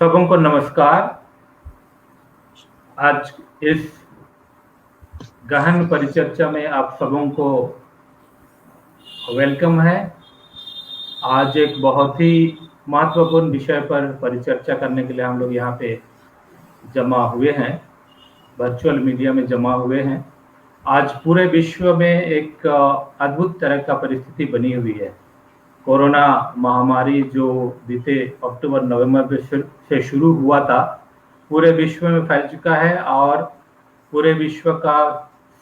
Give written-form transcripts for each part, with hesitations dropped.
सबों को नमस्कार। आज इस गहन परिचर्चा में आप सबों को वेलकम है। आज एक बहुत ही महत्वपूर्ण विषय पर परिचर्चा करने के लिए हम लोग यहाँ पे जमा हुए हैं, वर्चुअल मीडिया में जमा हुए हैं। आज पूरे विश्व में एक अद्भुत तरह का परिस्थिति बनी हुई है। कोरोना महामारी जो बीते अक्टूबर नवंबर से शुरू हुआ था, पूरे विश्व में फैल चुका है और पूरे विश्व का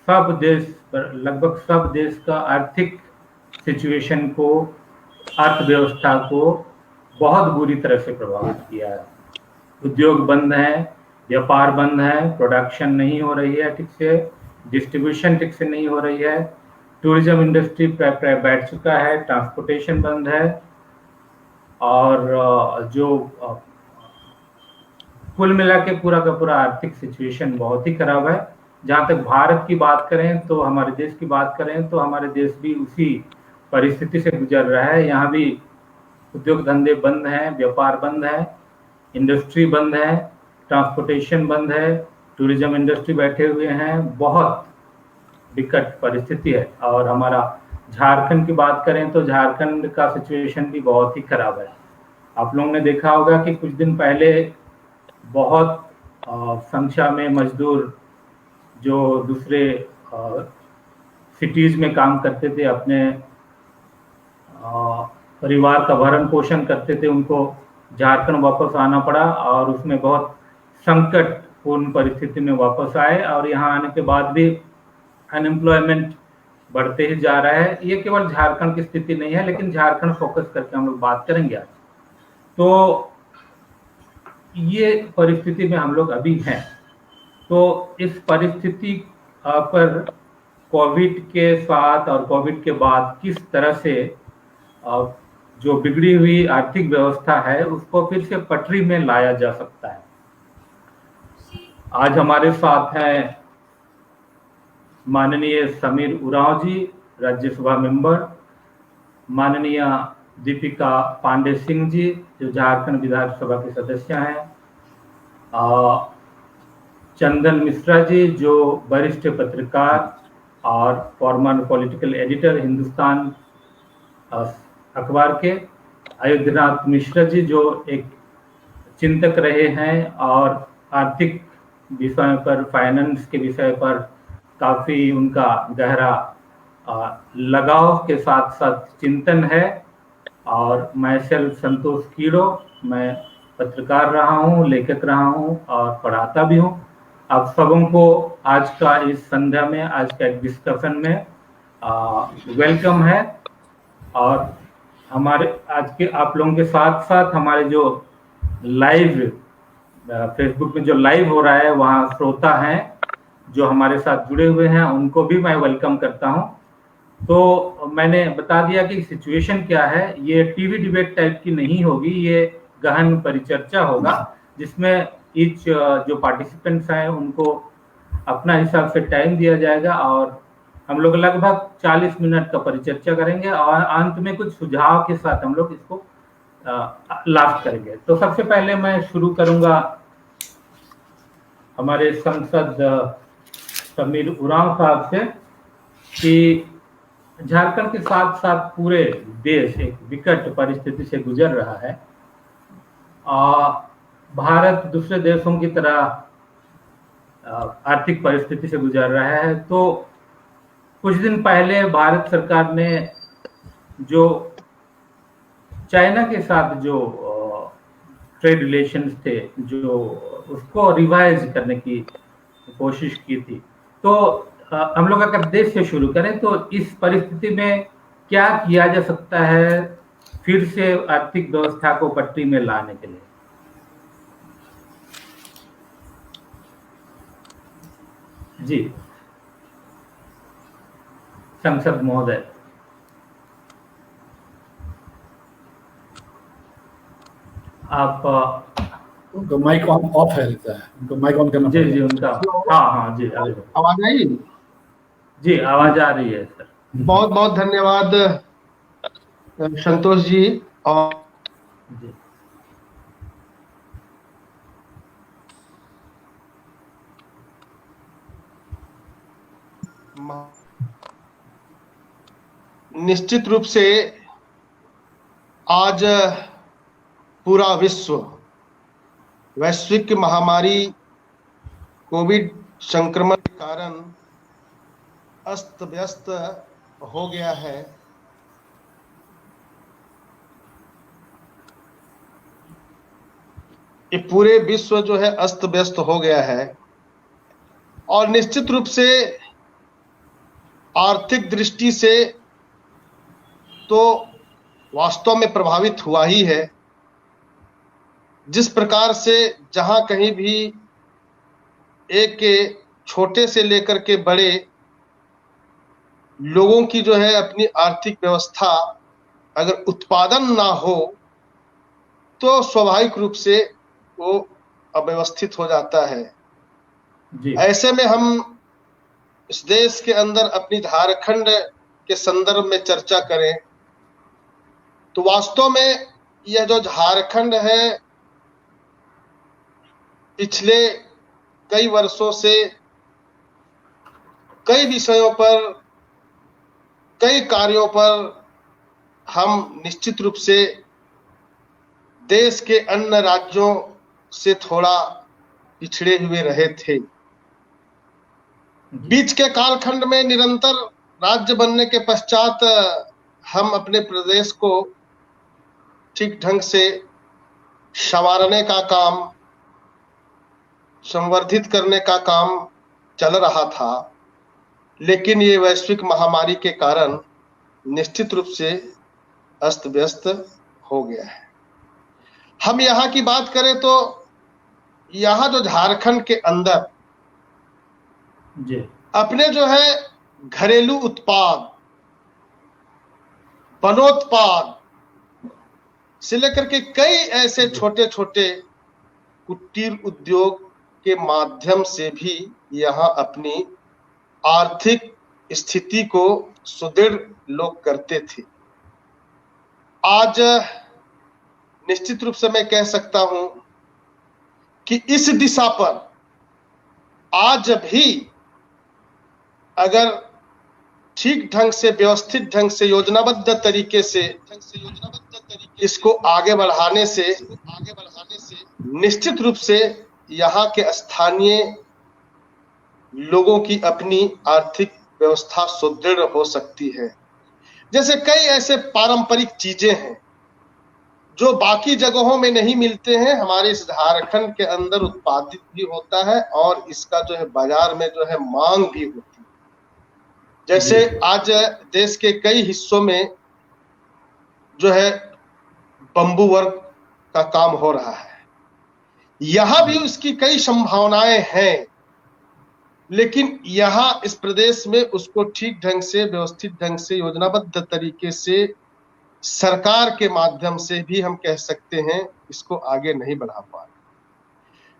सब देश, लगभग सब देश का आर्थिक सिचुएशन को, अर्थव्यवस्था को बहुत बुरी तरह से प्रभावित किया है। उद्योग बंद है, व्यापार बंद है, प्रोडक्शन नहीं हो रही है ठीक से, डिस्ट्रीब्यूशन ठीक से नहीं हो रही है, टूरिज्म इंडस्ट्री बैठ चुका है, ट्रांसपोर्टेशन बंद है और जो कुल मिला के पूरा का पूरा आर्थिक सिचुएशन बहुत ही खराब है। जहाँ तक भारत की बात करें तो, हमारे देश की बात करें तो हमारे देश भी उसी परिस्थिति से गुजर रहा है। यहाँ भी उद्योग धंधे बंद हैं, व्यापार बंद है, इंडस्ट्री बंद है, ट्रांसपोर्टेशन बंद है, टूरिज्म इंडस्ट्री बैठे हुए हैं। बहुत विकट परिस्थिति है। और हमारा झारखंड की बात करें तो झारखंड का सिचुएशन भी बहुत ही खराब है। आप लोगों ने देखा होगा कि कुछ दिन पहले बहुत संख्या में मजदूर जो दूसरे सिटीज में काम करते थे, अपने परिवार का भरण पोषण करते थे, उनको झारखंड वापस आना पड़ा और उसमें बहुत संकटपूर्ण परिस्थिति में वापस आए और यहाँ आने के बाद भी अनएम्प्लॉयमेंट बढ़ते ही जा रहा है। ये केवल झारखंड की स्थिति नहीं है, लेकिन झारखंड फोकस करके हम लोग बात करेंगे आज। तो ये परिस्थिति में हम लोग अभी हैं। तो इस परिस्थिति पर कोविड के साथ और कोविड के बाद किस तरह से जो बिगड़ी हुई आर्थिक व्यवस्था है उसको फिर से पटरी में लाया जा सकता है। आज हमारे साथ हैं माननीय समीर उरांव जी, राज्यसभा मेंबर, माननीय दीपिका पांडे सिंह जी जो झारखंड विधानसभा के सदस्य हैं, चंदन मिश्रा जी जो वरिष्ठ पत्रकार और फॉर्मर पॉलिटिकल एडिटर हिंदुस्तान अखबार के, अयोध्यनाथ मिश्रा जी जो एक चिंतक रहे हैं और आर्थिक विषयों पर, फाइनेंस के विषय पर काफ़ी उनका गहरा लगाव के साथ साथ चिंतन है। और मैं सेल्फ संतोष कीड़ो, मैं पत्रकार रहा हूँ, लेखक रहा हूँ और पढ़ाता भी हूँ। आप सबों को आज का इस संध्या में, आज का एक डिस्कशन में वेलकम है। और हमारे आज के आप लोगों के साथ साथ हमारे जो लाइव फेसबुक में जो लाइव हो रहा है, वहाँ श्रोता हैं जो हमारे साथ जुड़े हुए हैं, उनको भी मैं वेलकम करता हूं। तो मैंने बता दिया कि सिचुएशन क्या है। ये टीवी डिबेट टाइप की नहीं होगी, ये गहन परिचर्चा होगा जिसमें ईच जो पार्टिसिपेंट्स हैं उनको अपना हिसाब से टाइम दिया जाएगा और हम लोग लगभग 40 मिनट का परिचर्चा करेंगे और अंत में कुछ सुझाव के साथ हम लोग इसको लास्ट करेंगे। तो सबसे पहले मैं शुरू करूंगा हमारे सांसद समीर उरांव साहब से कि झारखंड के साथ साथ पूरे देश एक विकट परिस्थिति से गुजर रहा है। भारत दूसरे देशों की तरह आर्थिक परिस्थिति से गुजर रहा है। तो कुछ दिन पहले भारत सरकार ने जो चाइना के साथ जो ट्रेड रिलेशंस थे, जो उसको रिवाइज करने की कोशिश की थी। तो हम लोग अगर देश से शुरू करें तो इस परिस्थिति में क्या किया जा सकता है फिर से आर्थिक व्यवस्था को पटरी में लाने के लिए? जी संसद महोदय, आप उनका माइक ऑन ऑफ है, लगता है उनको माइक ऑन करना जी जी उनका। हाँ जी, आवाज आई? जी आवाज आ रही है सर। बहुत बहुत धन्यवाद संतोष जी। और जी निश्चित रूप से आज पूरा विश्व वैश्विक महामारी कोविड संक्रमण के कारण अस्त व्यस्त हो गया है। ये पूरे विश्व जो है अस्त व्यस्त हो गया है और निश्चित रूप से आर्थिक दृष्टि से तो वास्तव में प्रभावित हुआ ही है। जिस प्रकार से जहां कहीं भी एक के छोटे से लेकर के बड़े लोगों की जो है अपनी आर्थिक व्यवस्था अगर उत्पादन ना हो तो स्वाभाविक रूप से वो अव्यवस्थित हो जाता है। जी। ऐसे में हम इस देश के अंदर अपनी झारखंड के संदर्भ में चर्चा करें तो वास्तव में यह जो झारखंड है पिछले कई वर्षों से कई विषयों पर कई कार्यों पर हम निश्चित रूप से देश के अन्य राज्यों से थोड़ा पिछड़े हुए रहे थे। बीच के कालखंड में निरंतर राज्य बनने के पश्चात हम अपने प्रदेश को ठीक ढंग से संवारने का काम, संवर्धित करने का काम चल रहा था, लेकिन ये वैश्विक महामारी के कारण निश्चित रूप से अस्त व्यस्त हो गया है। हम यहाँ की बात करें तो यहाँ जो झारखंड के अंदर जी। अपने जो है घरेलू उत्पाद, वनोत्पाद से लेकर के कई ऐसे छोटे छोटे कुटीर उद्योग के माध्यम से भी यहाँ अपनी आर्थिक स्थिति को सुदृढ़ लोग करते थे। आज निश्चित रूप से मैं कह सकता हूं कि इस दिशा पर आज भी अगर ठीक ढंग से, व्यवस्थित ढंग से, योजनाबद्ध तरीके से इसको आगे बढ़ाने से निश्चित रूप से यहाँ के स्थानीय लोगों की अपनी आर्थिक व्यवस्था सुदृढ़ हो सकती है। जैसे कई ऐसे पारंपरिक चीजें हैं जो बाकी जगहों में नहीं मिलते हैं, हमारे इस झारखंड के अंदर उत्पादित भी होता है और इसका जो है बाजार में जो है मांग भी होती है। जैसे आज देश के कई हिस्सों में जो है बंबू वर्क का काम हो रहा है, यहां भी उसकी कई संभावनाएं हैं, लेकिन यहाँ इस प्रदेश में उसको ठीक ढंग से, व्यवस्थित ढंग से, योजनाबद्ध तरीके से सरकार के माध्यम से भी हम कह सकते हैं इसको आगे नहीं बढ़ा पा रहे।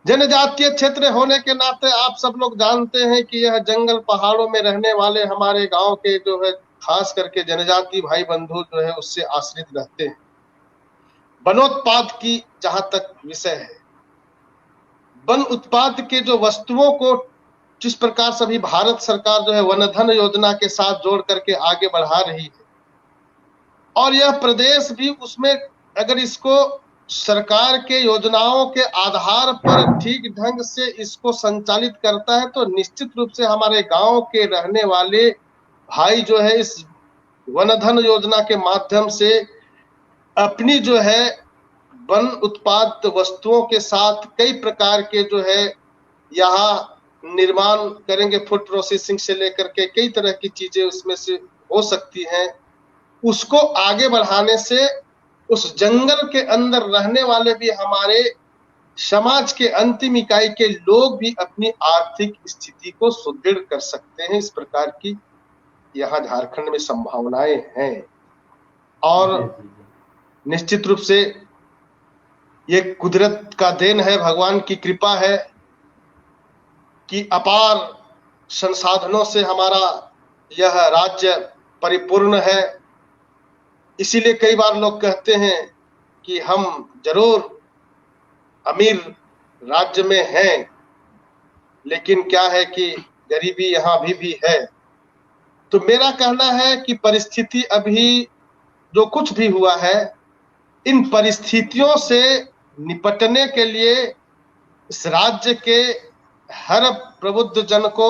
जनजातीय क्षेत्र होने के नाते आप सब लोग जानते हैं कि यह जंगल पहाड़ों में रहने वाले हमारे गांव के जो है खास करके जनजाति भाई बंधु जो है उससे आश्रित रहते हैं। वनोत्पाद की जहां तक विषय है, वन उत्पाद के जो वस्तुओं को जिस प्रकार से अभी भारत सरकार जो है वन धन योजना के साथ जोड़ करके आगे बढ़ा रही है और यह प्रदेश भी उसमें अगर इसको सरकार के योजनाओं के आधार पर ठीक ढंग से इसको संचालित करता है तो निश्चित रूप से हमारे गांव के रहने वाले भाई जो है इस वन धन योजना के माध्यम से अपनी जो है वन उत्पाद वस्तुओं के साथ कई प्रकार के जो है यहाँ निर्माण करेंगे। फूड प्रोसेसिंग से लेकर के कई तरह की चीजें उसमें से हो सकती हैं। उसको आगे बढ़ाने से उस जंगल के अंदर रहने वाले भी हमारे समाज के अंतिम इकाई के लोग भी अपनी आर्थिक स्थिति को सुदृढ़ कर सकते हैं। इस प्रकार की यहाँ झारखंड में संभावनाएं हैं और निश्चित रूप से ये कुदरत का देन है, भगवान की कृपा है कि अपार संसाधनों से हमारा यह राज्य परिपूर्ण है। इसीलिए कई बार लोग कहते हैं कि हम जरूर अमीर राज्य में हैं, लेकिन क्या है कि गरीबी यहाँ अभी भी है तो मेरा कहना है कि परिस्थिति अभी जो कुछ भी हुआ है, इन परिस्थितियों से निपटने के लिए इस राज्य के हर प्रबुद्ध जन को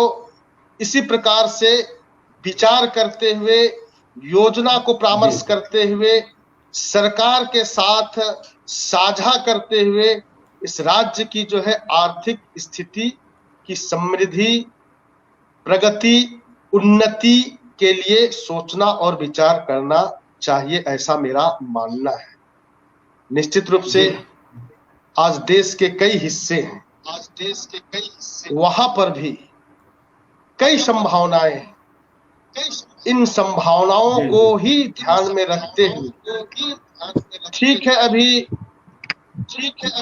इसी प्रकार से विचार करते हुए, योजना को परामर्श करते हुए, सरकार के साथ साझा करते हुए इस राज्य की जो है आर्थिक स्थिति की समृद्धि, प्रगति, उन्नति के लिए सोचना और विचार करना चाहिए, ऐसा मेरा मानना है। निश्चित रूप से आज देश के कई हिस्से हैं, वहां पर भी कई संभावनाएं हैं। इन संभावनाओं को ही ध्यान में रखते हुए ठीक है, अभी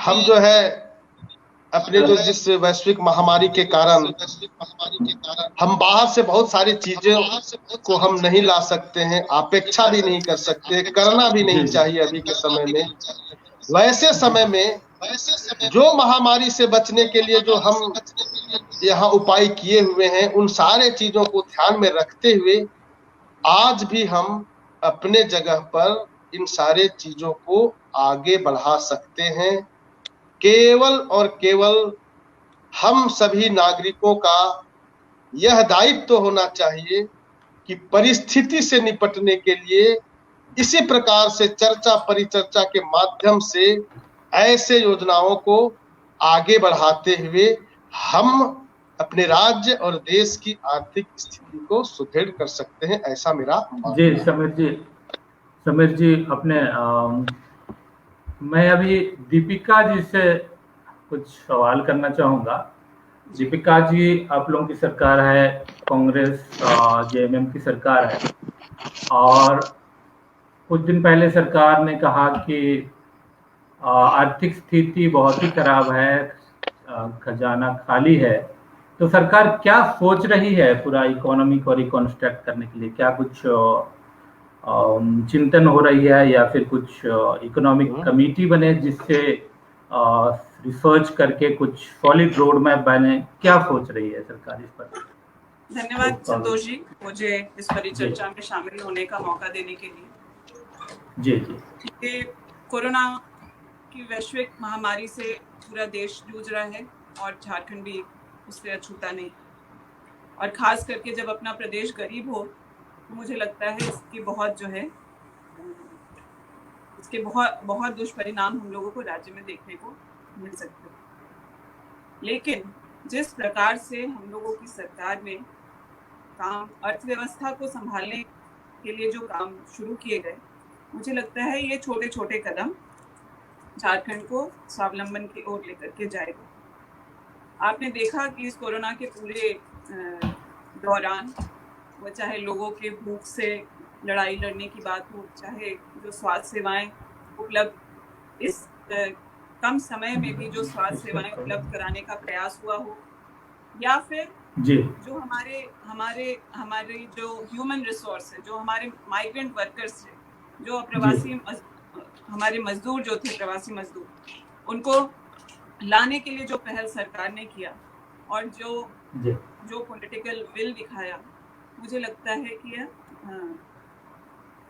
हम जो है अपने जो जिस वैश्विक महामारी के कारण हम बाहर से बहुत सारी चीजों को हम नहीं ला सकते हैं, अपेक्षा भी नहीं कर सकते, करना भी नहीं चाहिए अभी के समय में। वैसे समय में जो महामारी से बचने के लिए जो हम यहाँ उपाय किए हुए हैं, उन सारे चीजों को ध्यान में रखते हुए आज भी हम अपने जगह पर इन सारे चीजों को आगे बढ़ा सकते हैं। केवल और केवल हम सभी नागरिकों का यह दायित्व होना चाहिए कि परिस्थिति से निपटने के लिए इसी प्रकार से चर्चा परिचर्चा के माध्यम से ऐसे योजनाओं को आगे बढ़ाते हुए हम अपने राज्य और देश की आर्थिक स्थिति को सुदृढ़ कर सकते हैं, ऐसा मेरा मानना जी। है। समीर जी अपने मैं अभी दीपिका जी से कुछ सवाल करना चाहूँगा। दीपिका जी, आप लोगों की सरकार है, कांग्रेस जेएमएम की सरकार है, और कुछ दिन पहले सरकार ने कहा कि आर्थिक स्थिति बहुत ही खराब है, खजाना खाली है। तो सरकार क्या सोच रही है पूरा इकोनॉमी को रिकॉन्स्ट्रक्ट करने के लिए? क्या कुछ चिंतन हो रही है या फिर कुछ इकोनॉमिक कमेटी बने जिससे रिसर्च करके कुछ सॉलिड रोड मैप बने? क्या सोच रही है सरकार इस पर? धन्यवाद संतोष जी, मुझे इस परिचर्चा में शामिल होने का मौका देने के लिए। जी। कोरोना की वैश्विक महामारी से पूरा देश जूझ रहा है और झारखंड भी उससे अछूता नहीं। और खास करके जब अपना प्रदेश गरीब हो तो मुझे लगता है इसके बहुत दुष्परिणाम हम लोगों को राज्य में देखने को मिल सकते हैं। लेकिन जिस प्रकार से हम लोगों की सरकार में काम, अर्थव्यवस्था को संभालने के लिए जो काम शुरू किए गए, मुझे लगता है ये छोटे छोटे कदम झारखंड को स्वावलंबन की ओर लेकर के जाएगा। आपने देखा कि इस कोरोना के पूरे दौरान वो चाहे लोगों के भूख से लड़ाई लड़ने की बात हो, चाहे जो स्वास्थ्य सेवाएं उपलब्ध इस कम समय में भी जो स्वास्थ्य सेवाएं उपलब्ध कराने का प्रयास हुआ हो, या फिर जो हमारे जो ह्यूमन रिसोर्स है, जो हमारे माइग्रेंट वर्कर्स है, जो अप्रवासी हमारे मजदूर जो थे, प्रवासी मजदूर, उनको लाने के लिए जो पहल सरकार ने किया और जो पॉलिटिकल विल दिखाया, मुझे लगता है कि यह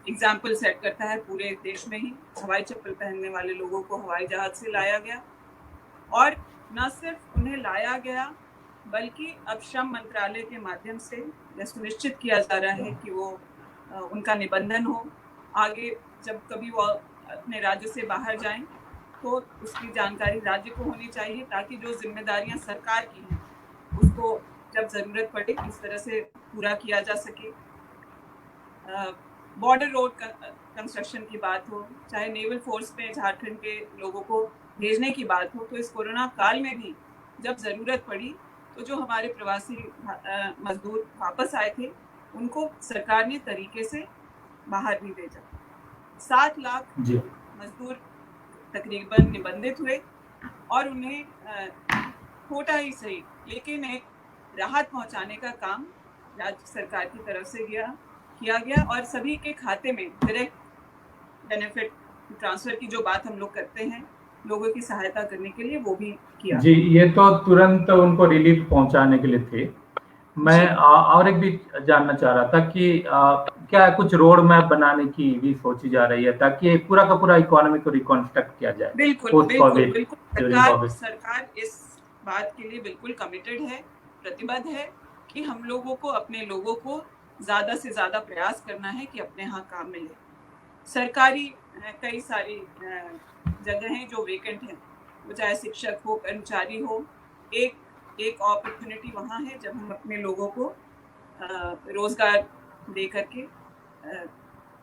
एग्जाम्पल सेट करता है पूरे देश में ही। हवाई चप्पल पहनने वाले लोगों को हवाई जहाज से लाया गया, और न सिर्फ उन्हें लाया गया बल्कि अब श्रम मंत्रालय के माध्यम से यह सुनिश्चित किया जा रहा है कि वो उनका निबंधन हो। आगे जब कभी वो अपने राज्य से बाहर जाएं तो उसकी जानकारी राज्य को होनी चाहिए, ताकि जो जिम्मेदारियां सरकार की हैं उसको जब ज़रूरत पड़े इस तरह से पूरा किया जा सके। बॉर्डर रोड कंस्ट्रक्शन की बात हो, चाहे नेवल फोर्स में झारखंड के लोगों को भेजने की बात हो, तो इस कोरोना काल में भी जब ज़रूरत पड़ी तो जो हमारे प्रवासी मजदूर वापस आए थे उनको सरकार ने तरीके से बाहर भी भेजा। 7 लाख मजदूर तकरीबन निबंधित हुए और उन्हें छोटा ही सही लेकिन एक राहत पहुंचाने का काम राज्य सरकार की तरफ से किया गया, और सभी के खाते में डायरेक्ट बेनिफिट ट्रांसफर की जो बात हम लोग करते हैं लोगों की सहायता करने के लिए, वो भी किया। जी, ये तो तुरंत उनको रिलीफ पहुंचाने के लिए थे, मैं और एक भी जानना चाह रहा था कि क्या कुछ रोड मैप बनाने की भी सोची जा रही है ताकि पूरा का पूरा इकोनॉमी को रिकॉन्स्ट्रक्ट किया जाए? बिल्कुल पोस्ट बिल्कुल कोविड, बिल्कुल ड्यूरिंग कोविड। सरकार इस बात के लिए बिल्कुल कमिटेड है, प्रतिबद्ध है कि हम लोगों को, अपने लोगों को ज्यादा से ज्यादा प्रयास करना है कि अपने यहाँ काम मिले। सरकारी कई सारी जगह हैं जो वेकेंट हैं, वो चाहे शिक्षक हो, कर्मचारी हो, एक अपॉर्चुनिटी वहाँ है जब हम अपने लोगों को रोजगार दे करके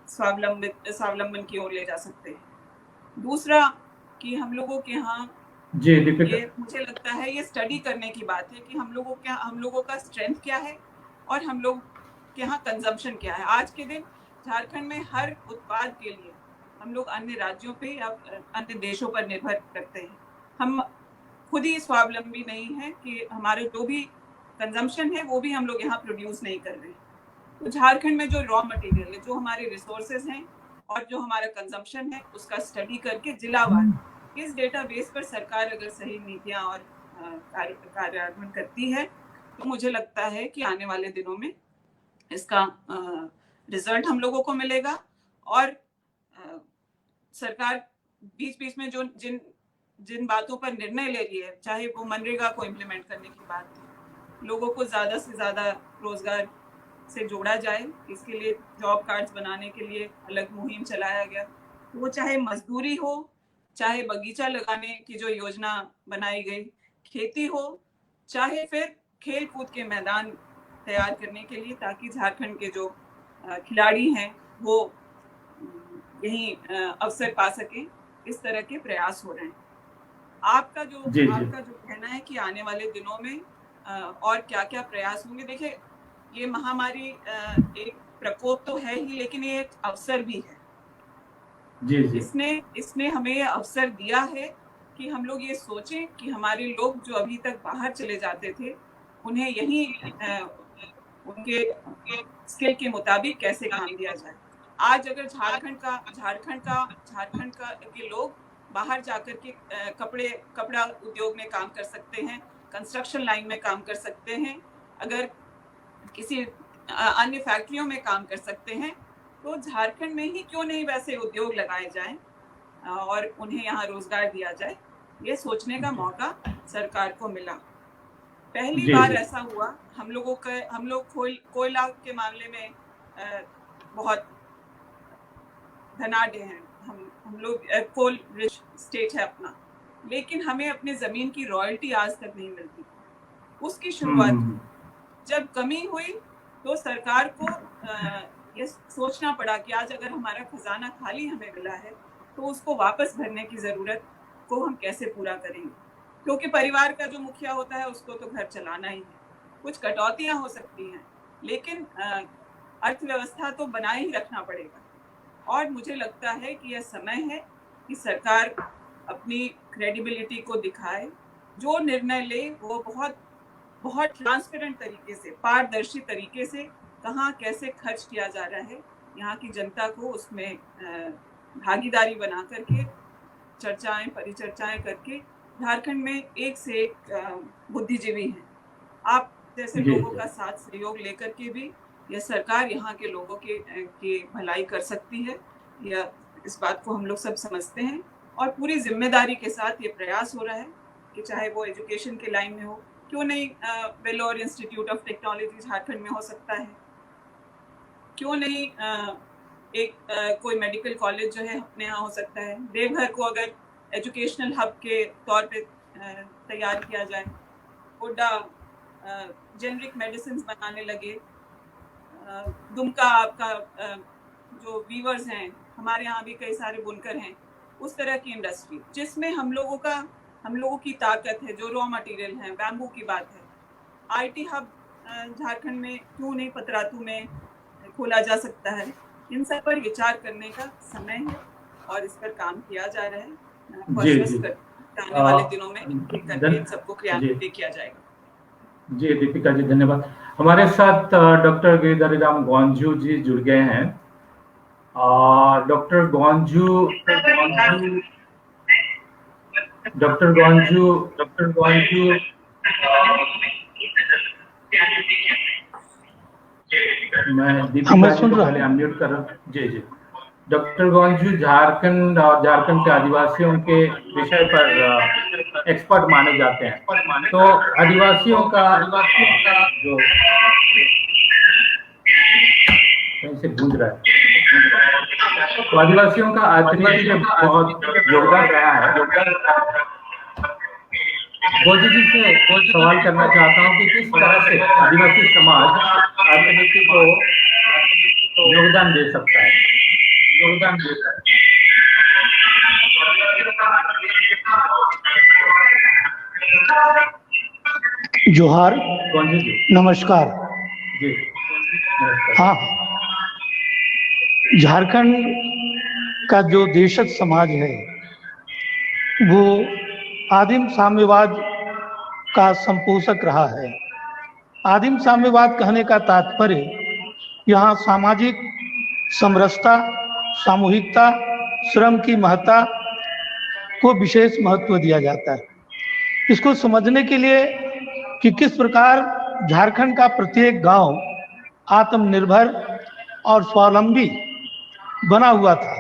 स्वावलंबन की ओर ले जा सकते हैं। दूसरा कि हम लोगों के यहाँ जी दीपिका, ये मुझे लगता है ये स्टडी करने की बात है कि हम लोगों का स्ट्रेंथ क्या है और हम लोग के यहाँ कंजम्पशन क्या है। आज के दिन झारखंड में हर उत्पाद के लिए हम लोग अन्य राज्यों पे या अन्य देशों पर निर्भर करते हैं। हम खुद ही स्वावलंबी नहीं है कि हमारे जो भी कंजम्पशन है वो भी हम लोग यहाँ प्रोड्यूस नहीं कर रहे हैं। तो झारखंड में जो रॉ मटेरियल है, जो हमारे रिसोर्सेज हैं और जो हमारा कंजम्पशन है, उसका स्टडी करके जिलावार इस डेटाबेस पर सरकार अगर सही नीतियां और कार्यान्वयन करती है तो मुझे लगता है कि आने वाले दिनों में इसका रिजल्ट हम लोगों को मिलेगा। और सरकार बीच बीच में जो जिन बातों पर निर्णय ले रही है, चाहे वो मनरेगा को इम्प्लीमेंट करने की बात है, लोगों को ज़्यादा से ज़्यादा रोजगार से जोड़ा जाए, इसके लिए जॉब कार्ड्स बनाने के लिए अलग मुहिम चलाया गया। वो चाहे मजदूरी हो, चाहे बगीचा लगाने की जो योजना बनाई गई, खेती हो, चाहे फिर खेल कूद के मैदान तैयार करने के लिए, ताकि झारखंड के जो खिलाड़ी हैं वो यही अवसर पा सकें, इस तरह के प्रयास हो रहे हैं। आपका जो कहना है कि आने वाले दिनों में और क्या क्या प्रयास होंगे, देखिए ये महामारी एक प्रकोप तो है ही, लेकिन ये एक अवसर भी है। जी। इसने हमें ये अवसर दिया है कि हम लोग ये सोचें कि हमारे लोग जो अभी तक बाहर चले जाते थे, उन्हें यहीं उनके स्किल के मुताबिक कैसे काम दिया जाए। आज अगर झारखंड का के लोग बाहर जाकर के कपड़ा उद्योग में काम कर सकते हैं, कंस्ट्रक्शन लाइन में काम कर सकते हैं, अगर किसी अन्य फैक्ट्रियों में काम कर सकते हैं, तो झारखंड में ही क्यों नहीं वैसे उद्योग लगाए जाएं और उन्हें यहाँ रोजगार दिया जाए। ये सोचने का मौका सरकार को मिला। पहली बार ऐसा हुआ। हम लोग कोयला के मामले में बहुत धनाढ्य हैं। हम लोग कोल रिच स्टेट है अपना, लेकिन हमें अपने जमीन की रॉयल्टी आज तक नहीं मिलती। उसकी शुरुआत जब कमी हुई तो सरकार को ये सोचना पड़ा कि आज अगर हमारा खजाना खाली हमें मिला है तो उसको वापस भरने की ज़रूरत को हम कैसे पूरा करेंगे, क्योंकि परिवार का जो मुखिया होता है उसको तो घर चलाना ही है। कुछ कटौतियां हो सकती हैं, लेकिन अर्थव्यवस्था तो बनाए ही रखना पड़ेगा। और मुझे लगता है कि यह समय है कि सरकार अपनी क्रेडिबिलिटी को दिखाए, जो निर्णय ले वो बहुत ट्रांसपेरेंट तरीके से, पारदर्शी तरीके से कहाँ कैसे खर्च किया जा रहा है, यहाँ की जनता को उसमें भागीदारी बना करके परिचर्चाएं करके। झारखंड में एक से एक बुद्धिजीवी हैं, आप जैसे लोगों का साथ सहयोग लेकर के भी यह सरकार यहाँ के लोगों की भलाई कर सकती है। या इस बात को हम लोग सब समझते हैं और पूरी जिम्मेदारी के साथ ये प्रयास हो रहा है कि चाहे वो एजुकेशन के लाइन में हो, क्यों नहीं Vellore institute of technology Jharkhand में हो सकता है, क्यों नहीं कोई मेडिकल कॉलेज जो है अपने यहाँ हो सकता है। देवघर को अगर एजुकेशनल हब के तौर पे तैयार किया जाए, गोड्डा जेनरिक मेडिसिन बनाने लगे, दुमका आपका जो वीवर्स हैं, हमारे यहाँ भी कई सारे बुनकर हैं, उस तरह की इंडस्ट्री जिसमें हम लोगों की ताकत है, जो रॉ मटेरियल है, बैम्बू की बात है। आईटी हब झारखंड में क्यों नहीं पतरातू में खोला जा सकता है। इन सब पर विचार करने का समय है और इस पर काम किया जा रहा है। आने वाले दिनों में इन सबको क्रियान्वित किया जाएगा। जी दीपिका जी, धन्यवाद। हमारे साथ डॉक्टर गिरिधर गौंझू जी जुड़ गए हैं। डॉक्टर गौंझू मैं दीपिका जी को पहले अनम्यूट कर रहा हूँ। जी जी डॉक्टर गोंजू झारखंड और झारखंड के आदिवासियों के विषय पर एक्सपर्ट माने जाते हैं। तो आदिवासियों का जो कहीं से गूंज रहा है, तो आदिवासियों का राजनीति में बहुत योगदान रहा है। गोजी जी से सवाल करना चाहता हूँ कि किस तरह से आदिवासी समाज राजनीति को योगदान दे सकता है। जोहार, गोजी जी नमस्कार। जी हाँ, झारखंड का जो देशज समाज है वो आदिम साम्यवाद का संपोषक रहा है। आदिम साम्यवाद कहने का तात्पर्य यहाँ सामाजिक समरसता, सामूहिकता, श्रम की महत्ता को विशेष महत्व दिया जाता है। इसको समझने के लिए कि किस प्रकार झारखंड का प्रत्येक गांव आत्मनिर्भर और स्वावलंबी बना हुआ था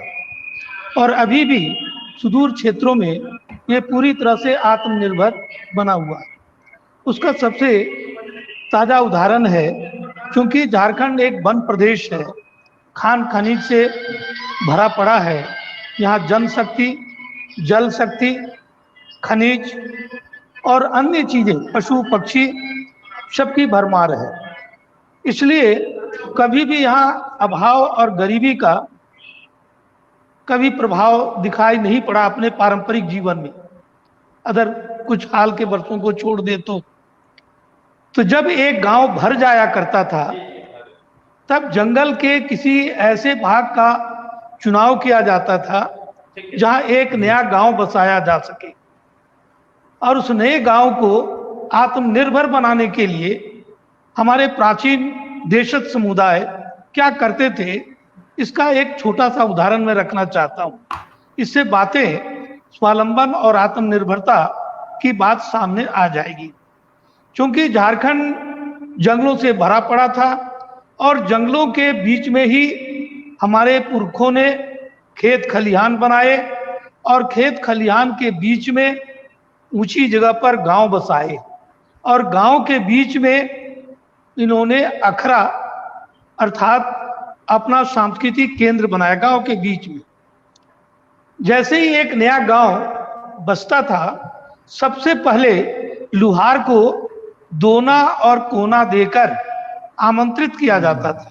और अभी भी सुदूर क्षेत्रों में ये पूरी तरह से आत्मनिर्भर बना हुआ है। उसका सबसे ताज़ा उदाहरण है, क्योंकि झारखंड एक वन प्रदेश है, खान खनिज से भरा पड़ा है। यहाँ जनशक्ति, जल शक्ति, खनिज और अन्य चीज़ें, पशु पक्षी सबकी भरमार है। इसलिए कभी भी यहाँ अभाव और गरीबी का कभी प्रभाव दिखाई नहीं पड़ा अपने पारंपरिक जीवन में, अगर कुछ हाल के वर्षों को छोड़ दे तो जब एक गांव भर जाया करता था तब जंगल के किसी ऐसे भाग का चुनाव किया जाता था जहां एक नया गांव बसाया जा सके, और उस नए गांव को आत्मनिर्भर बनाने के लिए हमारे प्राचीन देशज समुदाय क्या करते थे, इसका एक छोटा सा उदाहरण मैं रखना चाहता हूं। इससे बातें स्वावलंबन और आत्मनिर्भरता की बात सामने आ जाएगी। क्योंकि झारखंड जंगलों से भरा पड़ा था और जंगलों के बीच में ही हमारे पुरखों ने खेत खलिहान बनाए और खेत खलिहान के बीच में ऊंची जगह पर गांव बसाए और गांव के बीच में इन्होंने अखरा अर्थात अपना सांस्कृतिक केंद्र बनाया गांव के बीच में। जैसे ही एक नया गांव बसता था, सबसे पहले लुहार को दोना और कोना देकर आमंत्रित किया जाता था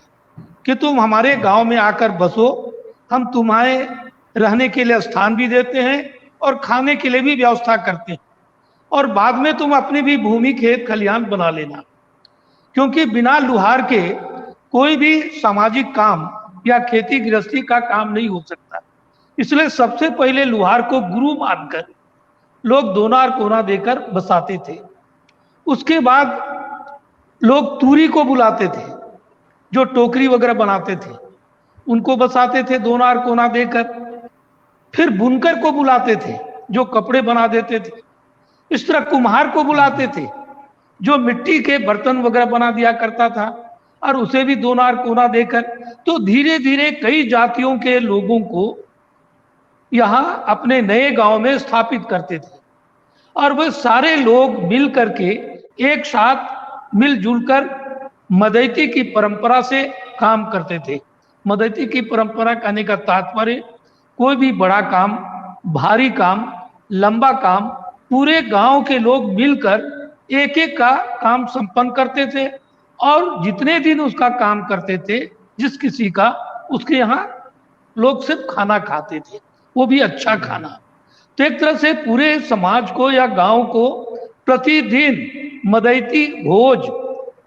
कि तुम हमारे गांव में आकर बसो, हम तुम्हारे रहने के लिए स्थान भी देते हैं और खाने के लिए भी व्यवस्था करते हैं, और बाद में तुम अपनी भी भूमि खेत खलिहान बना लेना। क्योंकि बिना लुहार के कोई भी सामाजिक काम या खेती गृहस्थी का काम नहीं हो सकता। इसलिए सबसे पहले लुहार को गुरु मानकर लोग दोना और कोना देकर बसाते थे। उसके बाद लोग तूरी को बुलाते थे, जो टोकरी वगैरह बनाते थे, उनको बसाते थे दोना और कोना देकर। फिर बुनकर को बुलाते थे, जो कपड़े बना देते थे। इस तरह कुम्हार को बुलाते थे, जो मिट्टी के बर्तन वगैरह बना दिया करता था, और उसे भी दोना और कोना देकर। तो धीरे धीरे कई जातियों के लोगों को यहाँ अपने नए गांव में स्थापित करते थे, और वे सारे लोग मिल करके एक साथ मिलजुल कर मदैती की परंपरा से काम करते थे। मदैती की परंपरा कहने का तात्पर्य कोई भी बड़ा काम, भारी काम, लंबा काम पूरे गांव के लोग मिलकर एक एक का काम संपन्न करते थे, और जितने दिन उसका काम करते थे जिस किसी का, उसके यहाँ लोग सिर्फ खाना खाते थे, वो भी अच्छा खाना। तो एक तरह से पूरे समाज को या गांव को प्रतिदिन मदैती भोज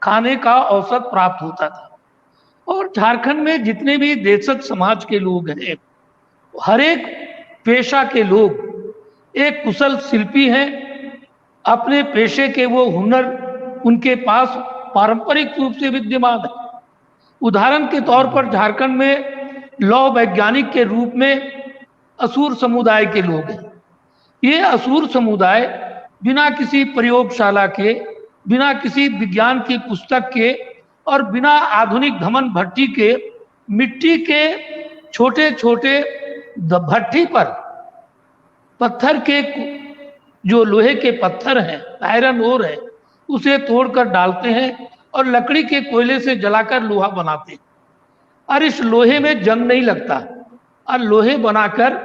खाने का अवसर प्राप्त होता था। और झारखंड में जितने भी देशज समाज के लोग हैं, हर एक पेशा के लोग एक कुशल शिल्पी हैं। अपने पेशे के वो हुनर उनके पास पारंपरिक रूप से विद्यमान है। उदाहरण के तौर पर झारखंड में लौह वैज्ञानिक के रूप में असुर समुदाय के लोग हैं। ये असुर समुदाय बिना किसी प्रयोगशाला के, बिना किसी विज्ञान की पुस्तक के और बिना आधुनिक धमन भट्टी के मिट्टी के छोटे छोटे भट्टी पर पत्थर के जो लोहे के पत्थर हैं, आयरन ओर है, उसे तोड़कर डालते हैं और लकड़ी के कोयले से जलाकर लोहा बनाते हैं। और इस लोहे में जंग नहीं लगता और लोहे बनाकर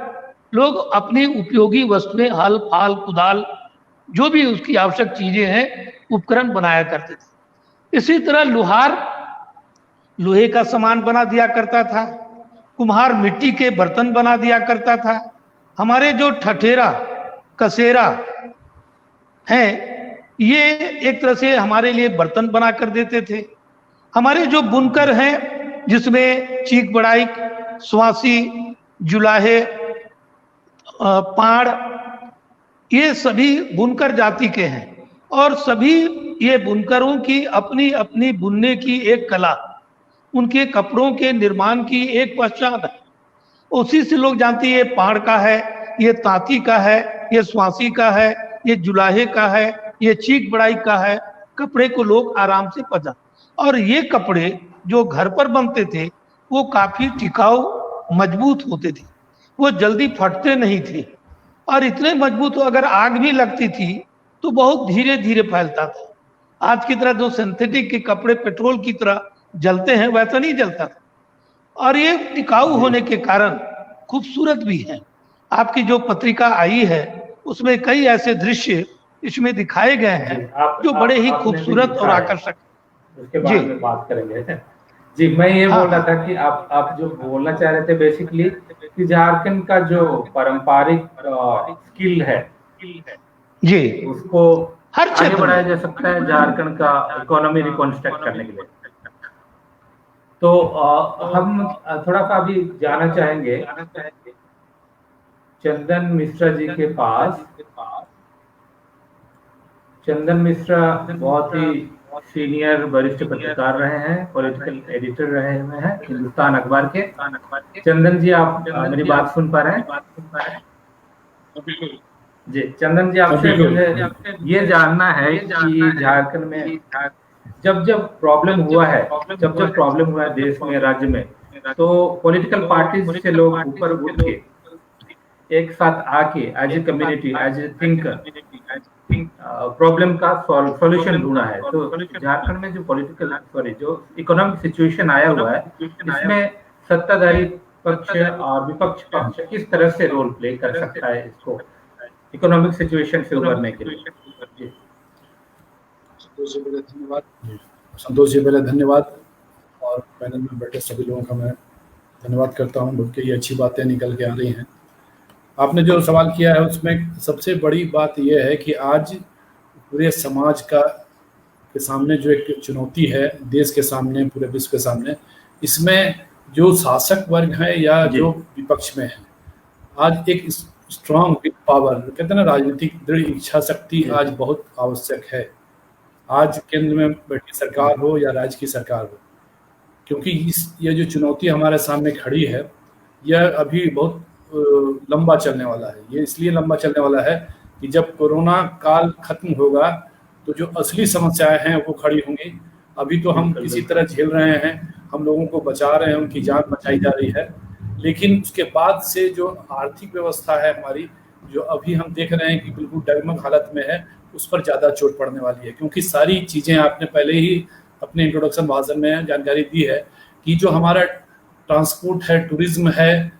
लोग अपनी उपयोगी वस्तुएं, हल फाल कुदाल, जो भी उसकी आवश्यक चीजें हैं, उपकरण बनाया करते थे। इसी तरह लुहार लोहे का सामान बना दिया करता था, कुम्हार मिट्टी के बर्तन बना दिया करता था। हमारे जो ठठेरा कसेरा हैं, ये एक तरह से हमारे लिए बर्तन बना कर देते थे। हमारे जो बुनकर हैं, जिसमें चीक बड़ाई, स्वासी, जुलाहे, पाड़, ये सभी बुनकर जाति के हैं और सभी ये बुनकरों की अपनी अपनी बुनने की एक कला, उनके कपड़ों के निर्माण की एक पहचान है। उसी से लोग जानते हैं ये पाड़ का है, ये तांती का है, ये स्वासी का है, ये जुलाहे का है, ये चीक बड़ाई का है। कपड़े को लोग आराम से पहचान, और ये कपड़े जो घर पर बनते थे वो काफी टिकाऊ मजबूत होते थे, वो जल्दी फटते नहीं थे और इतने मजबूत, अगर आग भी लगती थी तो बहुत धीरे धीरे फैलता था। आज की तरह जो सिंथेटिक के कपड़े पेट्रोल की तरह जलते हैं वैसा नहीं जलता था, और ये टिकाऊ होने के कारण खूबसूरत भी है। आपकी जो पत्रिका आई है उसमें कई ऐसे दृश्य इसमें दिखाए गए हैं जो बड़े ही खूबसूरत और आकर्षक। उसके बारे में बात करेंगे। जी, मैं ये बोल रहा था कि आप जो बोलना चाह रहे थे बेसिकली कि झारखंड का जो पारंपरिक स्किल है जी, उसको हर आगे क्षेत्र बढ़ाया जा सकता है झारखंड का इकोनॉमी रिकॉन्स्ट्रक्ट करने के लिए। तो हम थोड़ा सा अभी जाना चाहेंगे चंदन मिश्रा जी के पास। चंदन मिश्रा बहुत ही सीनियर वरिष्ठ पत्रकार रहे हैं, पॉलिटिकल एडिटर रहे हुए हैं हिंदुस्तान अखबार के। चंदन जी, आप मेरी बात सुन पा रहे हैं? जी, चंदन जी, आपसे मुझे ये जानना है कि झारखंड में जब प्रॉब्लम हुआ है, जब प्रॉब्लम हुआ है देश में, राज्य में, तो पॉलिटिकल पार्टीज से लोग ऊपर उठ के एक साथ आके as a community, as a thinker problem का सॉल्यूशन ढूंढा है। तो झारखंड में जो इकोनॉमिक सिचुएशन आया हुआ है, इसमें सत्ताधारी पक्ष और विपक्ष पक्ष किस तरह से रोल प्ले कर सकता है इसको इकोनॉमिक सिचुएशन से उबरने के लिए? संतोष जी, पहले धन्यवाद, और पैनल में बैठे सभी लोगों का मैं धन्यवाद करता हूं, बल्कि ये अच्छी बातें निकल के आ रही हैं। आपने जो सवाल किया है उसमें सबसे बड़ी बात यह है कि आज पूरे समाज के सामने जो एक चुनौती है, देश के सामने, पूरे विश्व के सामने, इसमें जो शासक वर्ग है या जो विपक्ष में है, आज एक स्ट्रांग विल पावर, कहते हैं ना, राजनीतिक दृढ़ इच्छा शक्ति आज बहुत आवश्यक है। आज केंद्र में बैठी सरकार हो या राज्य की सरकार हो, क्योंकि ये जो चुनौती हमारे सामने खड़ी है, यह अभी बहुत लंबा चलने वाला है। ये इसलिए लंबा चलने वाला है कि जब कोरोना काल खत्म होगा तो जो असली समस्याएं हैं वो खड़ी होंगी। अभी तो हम किसी तरह झेल रहे हैं, हम लोगों को बचा रहे हैं, उनकी जान बचाई जा रही है, लेकिन उसके बाद से जो आर्थिक व्यवस्था है हमारी, जो अभी हम देख रहे हैं कि बिल्कुल डगमग हालत में है, उस पर ज़्यादा चोट पड़ने वाली है। क्योंकि सारी चीज़ें आपने पहले ही अपने इंट्रोडक्शन भाषण में जानकारी दी है कि जो हमारा ट्रांसपोर्ट है, टूरिज्म है,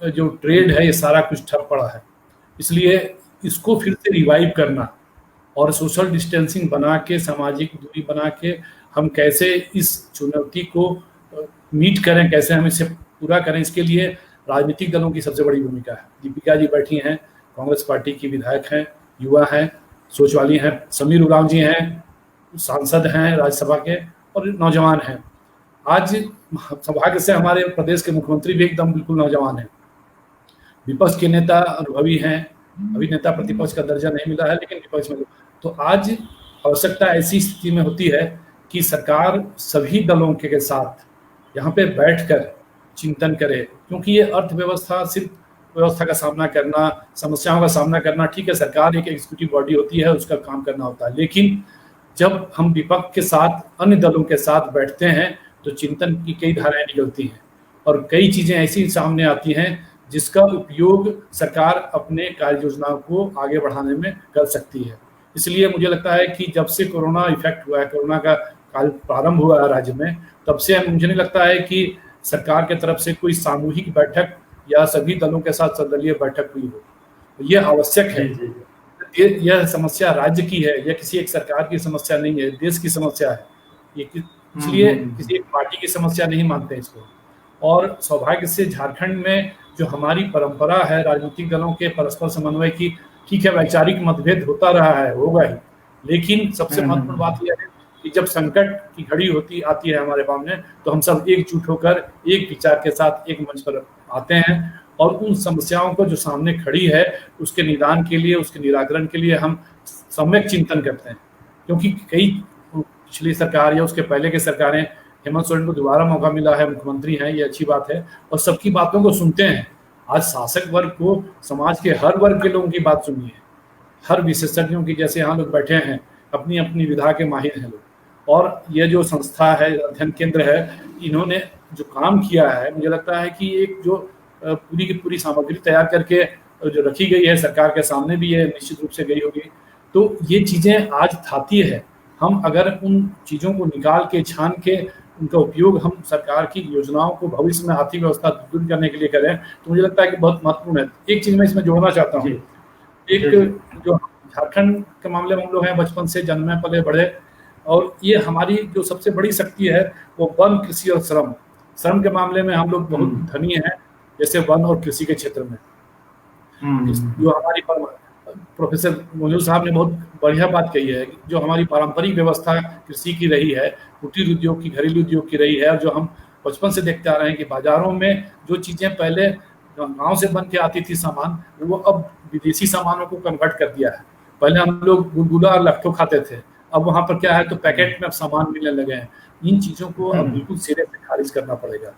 जो ट्रेड है, ये सारा कुछ ठप पड़ा है। इसलिए इसको फिर से रिवाइव करना और सोशल डिस्टेंसिंग बना के, सामाजिक दूरी बना के हम कैसे इस चुनौती को मीट करें, कैसे हम इसे पूरा करें, इसके लिए राजनीतिक दलों की सबसे बड़ी भूमिका है। दीपिका जी बैठी हैं, कांग्रेस पार्टी की विधायक हैं, युवा हैं, सोच वाली हैं, समीर उरांव जी हैं, सांसद हैं राज्यसभा के, और नौजवान हैं। आज सौभाग्य से हमारे प्रदेश के मुख्यमंत्री भी एकदम बिल्कुल नौजवान हैं। विपक्ष के नेता अनुभवी हैं, अभी नेता प्रतिपक्ष का दर्जा नहीं मिला है, लेकिन विपक्ष में। तो आज आवश्यकता ऐसी स्थिति में होती है कि सरकार सभी दलों के साथ यहाँ पे बैठकर चिंतन करे, क्योंकि ये अर्थव्यवस्था सिर्फ व्यवस्था का सामना करना, समस्याओं का सामना करना, ठीक है, सरकार एक एग्जीक्यूटिव बॉडी होती है, उसका काम करना होता है, लेकिन जब हम विपक्ष के साथ अन्य दलों के साथ बैठते हैं तो चिंतन की कई धाराएं निकलती हैं और कई चीजें ऐसी सामने आती हैं जिसका उपयोग सरकार अपने कार्य योजनाओं को आगे बढ़ाने में कर सकती है। इसलिए मुझे लगता है कि जब से कोरोना इफेक्ट हुआ है, कोरोना का काल प्रारंभ हुआ है राज्य में, तब से मुझे नहीं लगता है कि सरकार की तरफ से कोई सामूहिक बैठक या सभी दलों के साथ सर्वदलीय बैठक हुई हो। ये आवश्यक है। यह समस्या राज्य की है, यह किसी एक सरकार की समस्या नहीं है, देश की समस्या है। ये इसलिए किसी एक पार्टी की समस्या नहीं मानते इसको। और सौभाग्य से झारखंड में जो हमारी परंपरा है राजनीतिक दलों के परस्पर समन्वय की, ठीक है वैचारिक मतभेद होता रहा है, होगा ही, लेकिन सबसे महत्वपूर्ण बात यह है कि जब संकट की घड़ी आती है हमारे सामने, तो हम सब एकजुट होकर एक विचार के साथ एक मंच पर आते हैं और उन समस्याओं को जो सामने खड़ी है उसके निदान के लिए, उसके निराकरण के लिए हम सम्यक चिंतन करते हैं। क्योंकि कई पिछली सरकार या उसके पहले की सरकारें, हेमंत सोरेन को दोबारा मौका मिला है, मुख्यमंत्री हैं, ये अच्छी बात है, और सबकी बातों को सुनते हैं। आज शासक वर्ग को समाज के हर वर्ग के लोगों की बात सुनिए, हर विशेषज्ञों की, जैसे यहाँ लोग बैठे हैं, अपनी अपनी विधा के माहिर हैं लोग। और ये जो संस्था है, अध्ययन केंद्र है, इन्होंने जो काम किया है, मुझे लगता है कि एक जो पूरी की पूरी सामग्री तैयार करके जो रखी गई है, सरकार के सामने भी ये निश्चित रूप से गई होगी, तो ये चीज़ें आज थाती है। हम अगर उन चीज़ों को निकाल के, छान के, उनका उपयोग हम सरकार की योजनाओं को भविष्य में आर्थिक व्यवस्था दूर करने के लिए करें, तो मुझे लगता है कि बहुत महत्वपूर्ण है। एक चीज़ मैं इसमें जोड़ना चाहता हूँ, एक जो झारखंड के मामले में हम लोग हैं, बचपन से जन्मे पले बढ़े, और ये हमारी जो सबसे बड़ी शक्ति है वो वन, कृषि और श्रम। श्रम के मामले में हम लोग बहुत धनी हैं, जैसे वन और कृषि के क्षेत्र में। जो हमारी प्रोफेसर मौजूद साहब ने बहुत बढ़िया बात कही है, जो हमारी पारंपरिक व्यवस्था कृषि की रही है, कुटीर उद्योग की, घरेलू उद्योग की रही है, और जो हम बचपन से देखते आ रहे हैं कि बाजारों में जो चीज़ें पहले गांव से बन के आती थी सामान, वो अब विदेशी सामानों को कन्वर्ट कर दिया है। पहले हम लोग गुलगुला और लट्ठो खाते थे, अब वहाँ पर क्या है, तो पैकेट में अब सामान मिलने लगे हैं। इन चीज़ों को अब बिल्कुल सिरे से खारिज करना पड़ेगा,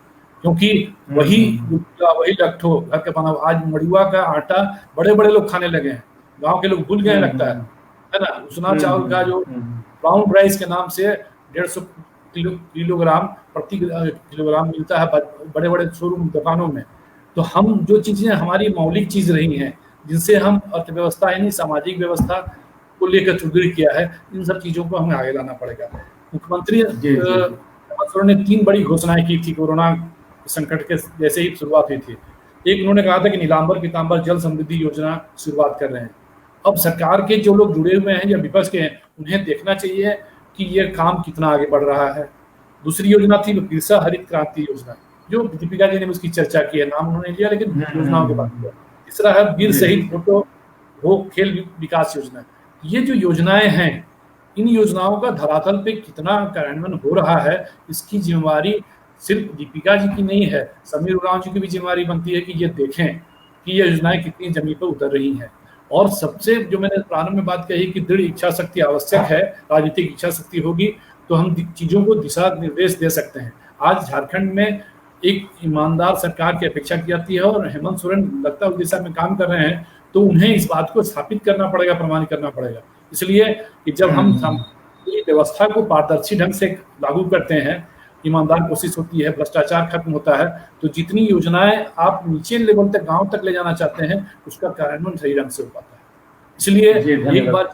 क्योंकि वही गुलगुला, वही लट्ठो घर के बना, आज मड़ुआ का आटा बड़े बड़े लोग खाने लगे हैं, गांव के लोग भूल गए लगता है ना। उसना चावल का जो ब्राउन राइस के नाम से 150 किलोग्राम प्रति किलोग्राम मिलता है बड़े बड़े शोरूम दुकानों में। तो हम जो चीजें हमारी मौलिक चीज रही हैं, जिनसे हम अर्थव्यवस्था यानी सामाजिक व्यवस्था को लेकर सुदृढ़ किया है, इन सब चीजों को हमें आगे लाना पड़ेगा। मुख्यमंत्री हेमंत सोरेन ने 3 बड़ी घोषणाएं की थी कोरोना संकट के जैसे ही शुरुआत हुई थी। एक, उन्होंने कहा था कि नीलांबर पीतांबर जल समृद्धि योजना शुरुआत कर रहे हैं। अब सरकार के जो लोग जुड़े हुए हैं या विपक्ष के हैं, उन्हें देखना चाहिए कि ये काम कितना आगे बढ़ रहा है। दूसरी योजना थी बिरसा हरित क्रांति योजना, जो दीपिका जी ने उसकी चर्चा की है, नाम उन्होंने लिया लेकिन योजनाओं के बात किया। तीसरा है वीर शहीद फोटो हो खेल विकास योजना। ये जो योजनाएं हैं, इन योजनाओं का धरातल पे कितना कार्यान्वयन हो रहा है, इसकी जिम्मेवारी सिर्फ दीपिका जी की नहीं है, समीर उरांव जी की भी जिम्मेवारी बनती है कि ये देखें कि ये योजनाएं कितनी जमीन पर उतर रही हैं। और सबसे जो मैंने प्रारंभ में बात कही कि दृढ़ इच्छा शक्ति आवश्यक है, राजनीतिक इच्छा शक्ति होगी तो हम चीज़ों को दिशा निर्देश दे सकते हैं। आज झारखंड में एक ईमानदार सरकार की अपेक्षा की जाती है और हेमंत सोरेन लगता है उस दिशा में काम कर रहे हैं, तो उन्हें इस बात को स्थापित करना पड़ेगा, प्रमाणित करना पड़ेगा। इसलिए कि जब हम व्यवस्था को पारदर्शी ढंग से लागू करते हैं, ईमानदार कोशिश होती है, भ्रष्टाचार खत्म होता है, तो जितनी योजनाएं आप नीचे लेवल तक, गांव तक ले जाना चाहते हैं, उसका कार्यान्वयन सही ढंग से हो पाता है। इसलिए एक बार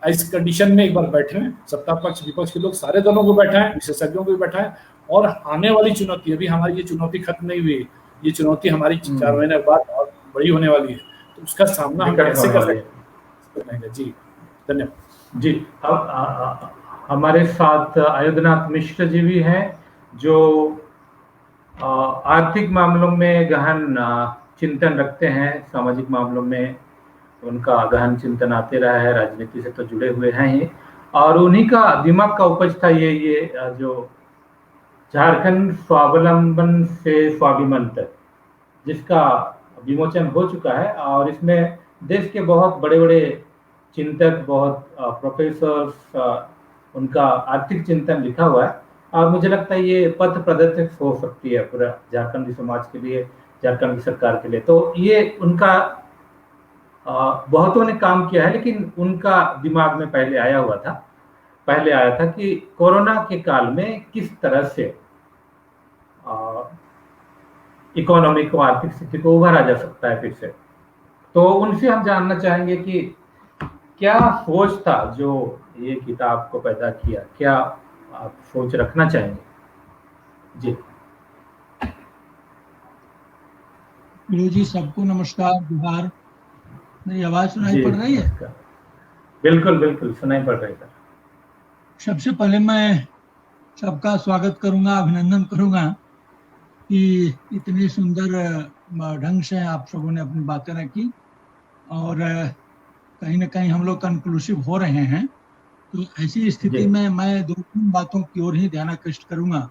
इस कंडीशन में एक बार बैठे हैं, सत्ता पक्ष विपक्ष के लोग सारे दलों को बैठाएं, विशेषज्ञों को भी बैठाएं, और आने वाली चुनौती, अभी हमारी ये चुनौती खत्म नहीं हुई, ये चुनौती हमारी 4 महीने बाद और बड़ी होने वाली है, तो उसका सामना हम कैसे कर सकते हैं। जी धन्यवाद। जी, अब हमारे साथ आयुधनाथ मिश्र जी भी हैं, जो आर्थिक मामलों में गहन चिंतन रखते हैं, सामाजिक मामलों में उनका गहन चिंतन आते रहा है, राजनीति से तो जुड़े हुए हैं ही, और उन्हीं का दिमाग का उपज था ये जो झारखंड स्वावलंबन से स्वाभिमान तक, जिसका विमोचन हो चुका है। और इसमें देश के बहुत बड़े बड़े चिंतक, बहुत प्रोफेसर्स, उनका आर्थिक चिंतन लिखा हुआ है, और मुझे लगता है ये पथ प्रदर्शक हो सकती है पूरा झारखंडी समाज के लिए, झारखंड की सरकार के लिए। तो ये उनका बहुतों ने काम किया है, लेकिन उनका दिमाग में पहले आया हुआ था। पहले आया था कि कोरोना के काल में किस तरह से इकोनॉमी को, आर्थिक स्थिति को उभारा जा सकता है फिर से। तो उनसे हम जानना चाहेंगे कि क्या सोच था जो ये किताब को पैदा किया, क्या आप सोच रखना चाहेंगे? जी गुरु जी, सबको नमस्कार, जोहार। मेरी आवाज सुनाई पड़ रही है? बिल्कुल बिल्कुल सुनाई पड़ रही है। सबसे पहले मैं सबका स्वागत करूंगा, अभिनंदन करूंगा कि इतनी सुंदर ढंग से आप सबों ने अपनी बातें रखी और कहीं ना कहीं हम लोग कंक्लूसिव हो रहे हैं। तो ऐसी स्थिति में मैं 2-3 बातों की ओर ही ध्यान आकृष्ट करूंगा।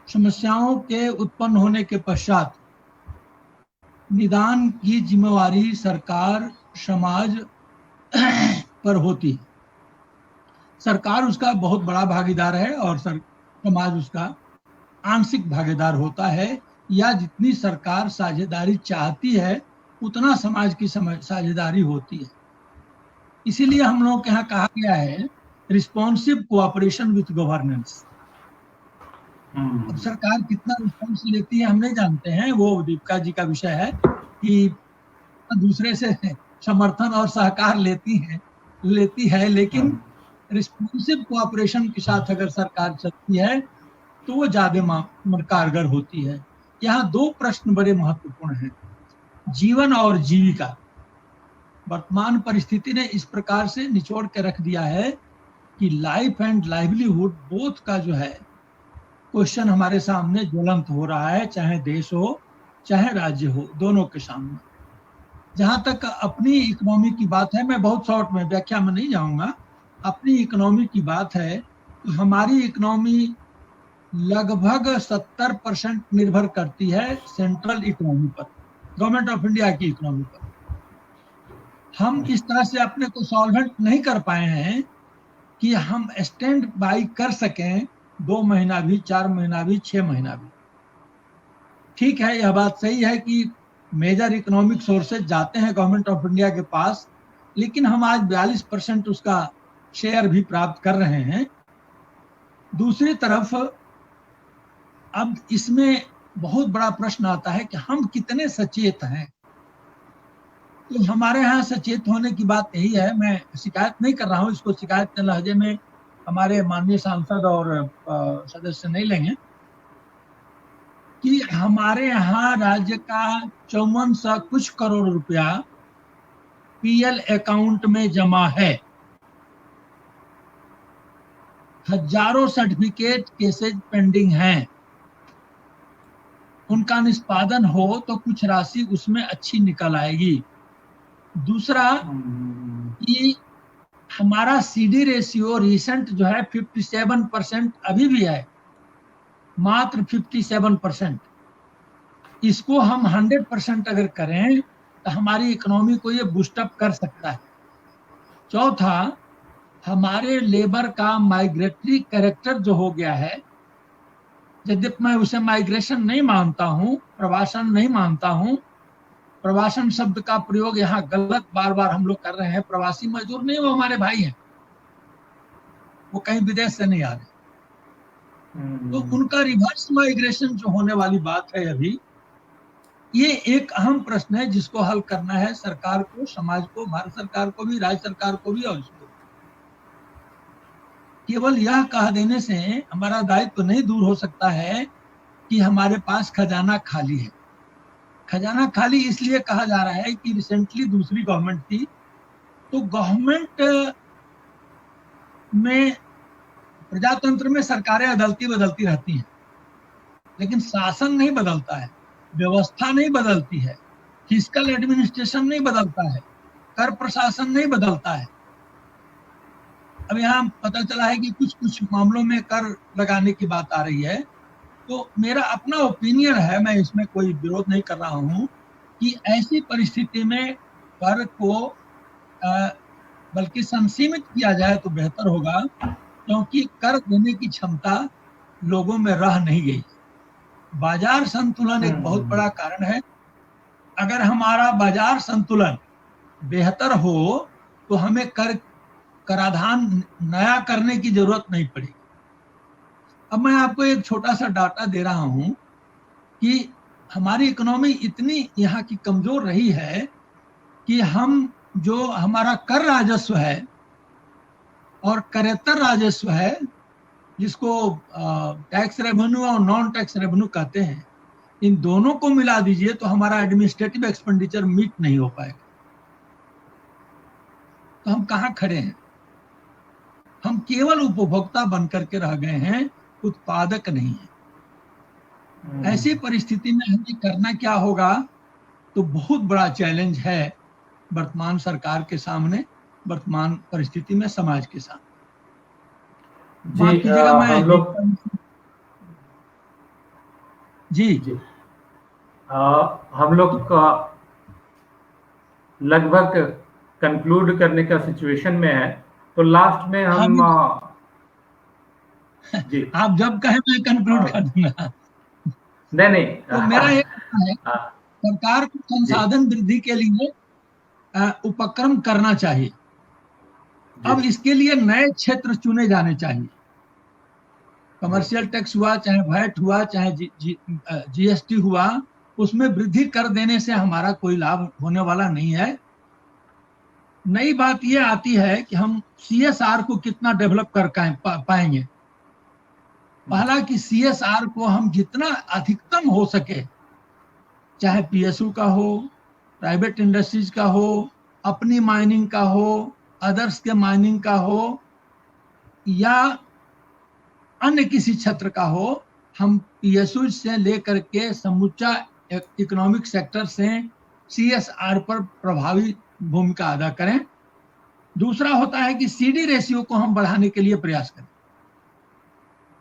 समस्याओं के उत्पन्न होने के पश्चात निदान की जिम्मेवारी सरकार, समाज पर होती है। सरकार उसका बहुत बड़ा भागीदार है और समाज उसका आंशिक भागीदार होता है, या जितनी सरकार साझेदारी चाहती है उतना समाज की साझेदारी होती है। इसीलिए हम लोग के यहाँ कहा गया है रिस्पॉन्सिव कोऑपरेशन विथ गवर्नेंस। अब सरकार कितना रिस्पॉन्स लेती है हम नहीं जानते हैं, वो दीपिका जी का विषय है कि दूसरे से समर्थन और सहकार लेती है, लेकिन रिस्पॉन्सिव कोऑपरेशन के साथ अगर सरकार चलती है तो वो ज्यादा कारगर होती है। यहाँ 2 प्रश्न बड़े महत्वपूर्ण हैं, जीवन और जीविका। वर्तमान परिस्थिति ने इस प्रकार से निचोड़ के रख दिया है कि लाइफ एंड लाइवलीहुड बोथ का जो है क्वेश्चन हमारे सामने ज्वलंत हो रहा है, चाहे देश हो चाहे राज्य हो, दोनों के सामने। जहां तक अपनी इकोनॉमी की बात है, मैं बहुत शॉर्ट में व्याख्या में नहीं जाऊंगा, अपनी इकोनॉमी की बात है तो हमारी इकोनॉमी लगभग 70% निर्भर करती है सेंट्रल इकोनॉमी पर, गवर्नमेंट ऑफ इंडिया की इकोनॉमी पर। हम इस तरह से अपने को सॉल्वेंट नहीं कर पाए हैं कि हम स्टैंड बाई कर सकें 2 महीना भी, 4 महीना भी, 6 महीना भी। ठीक है, यह बात सही है कि मेजर इकोनॉमिक सोर्सेज जाते हैं गवर्नमेंट ऑफ इंडिया के पास, लेकिन हम आज 42% उसका शेयर भी प्राप्त कर रहे हैं। दूसरी तरफ अब इसमें बहुत बड़ा प्रश्न आता है कि हम कितने सचेत हैं। तो हमारे यहाँ सचेत होने की बात यही है, मैं शिकायत नहीं कर रहा हूँ, इसको शिकायत के लहजे में हमारे माननीय सांसद और सदस्य नहीं लेंगे, कि हमारे यहाँ राज्य का 5400 कुछ करोड़ रुपया पीएल अकाउंट में जमा है। हजारों सर्टिफिकेट केसेज पेंडिंग हैं, उनका निष्पादन हो तो कुछ राशि उसमें अच्छी निकल आएगी। दूसरा कि हमारा सीडी रेशियो रिसेंट जो है 57% अभी भी है, मात्र 57%। इसको हम 100% अगर करें तो हमारी इकोनॉमी को ये बूस्टअप कर सकता है। चौथा, हमारे लेबर का माइग्रेटरी कैरेक्टर जो हो गया है, यद्यपि मैं उसे माइग्रेशन नहीं मानता हूँ, प्रवासन नहीं मानता हूँ, प्रवासन शब्द का प्रयोग यहाँ गलत बार बार हम लोग कर रहे हैं। प्रवासी मजदूर नहीं, वो हमारे भाई हैं, वो कहीं विदेश से नहीं आ रहे। तो उनका रिवर्स माइग्रेशन जो होने वाली बात है अभी, ये एक अहम प्रश्न है जिसको हल करना है सरकार को, समाज को, भारत सरकार को भी, राज्य सरकार को भी। और इसको केवल यह कह देने से हमारा दायित्व तो नहीं दूर हो सकता है कि हमारे पास खजाना खाली है। खजाना खाली इसलिए कहा जा रहा है कि रिसेंटली दूसरी गवर्नमेंट थी, तो गवर्नमेंट में, प्रजातंत्र में सरकारें बदलती रहती हैं, लेकिन शासन नहीं बदलता है, व्यवस्था नहीं बदलती है, फिस्कल एडमिनिस्ट्रेशन नहीं बदलता है, कर प्रशासन नहीं बदलता है। अब यहाँ पता चला है कि कुछ मामलों में कर लगाने की बात आ रही है। तो मेरा अपना ओपिनियन है, मैं इसमें कोई विरोध नहीं कर रहा हूँ, कि ऐसी परिस्थिति में कर को बल्कि संसीमित किया जाए तो बेहतर होगा, क्योंकि कर देने की क्षमता लोगों में रह नहीं गई। बाजार संतुलन एक बहुत बड़ा कारण है। अगर हमारा बाजार संतुलन बेहतर हो तो हमें कराधान नया करने की जरूरत नहीं पड़ेगी। अब मैं आपको एक छोटा सा डाटा दे रहा हूं कि हमारी इकोनॉमी इतनी यहाँ की कमजोर रही है कि हम जो हमारा कर राजस्व है और करेतर राजस्व है, जिसको टैक्स रेवेन्यू और नॉन टैक्स रेवेन्यू कहते हैं, इन दोनों को मिला दीजिए तो हमारा एडमिनिस्ट्रेटिव एक्सपेंडिचर मीट नहीं हो पाएगा। तो हम कहाँ खड़े हैं? हम केवल उपभोक्ता बनकर के रह गए हैं, उत्पादक नहीं है। ऐसी परिस्थिति में हमें करना क्या होगा? तो बहुत बड़ा चैलेंज है वर्तमान सरकार के सामने, वर्तमान परिस्थिति में समाज के सामने। जी हम लोग जी हम लोग का लगभग कंक्लूड करने का सिचुएशन में है, तो लास्ट में हम जी आप जब कहें मैं कंक्लूड कर दूंगा। नहीं तो मेरा ये है सरकार को संसाधन वृद्धि के लिए उपक्रम करना चाहिए। अब इसके लिए नए क्षेत्र चुने जाने चाहिए। कमर्शियल टैक्स हुआ, चाहे वैट हुआ, चाहे जीएसटी हुआ, उसमें वृद्धि कर देने से हमारा कोई लाभ होने वाला नहीं है। नई बात ये आती है कि हम सीएसआर को कितना डेवलप कर पाएंगे। पहला कि सीएसआर को हम जितना अधिकतम हो सके, चाहे पीएसयू का हो, प्राइवेट इंडस्ट्रीज का हो, अपनी माइनिंग का हो, अदर्स के माइनिंग का हो, या अन्य किसी क्षेत्र का हो, हम पीएसयू से लेकर के समूचा इकोनॉमिक सेक्टर से सीएसआर पर प्रभावी भूमिका अदा करें। दूसरा होता है कि सीडी रेशियो को हम बढ़ाने के लिए प्रयास करें।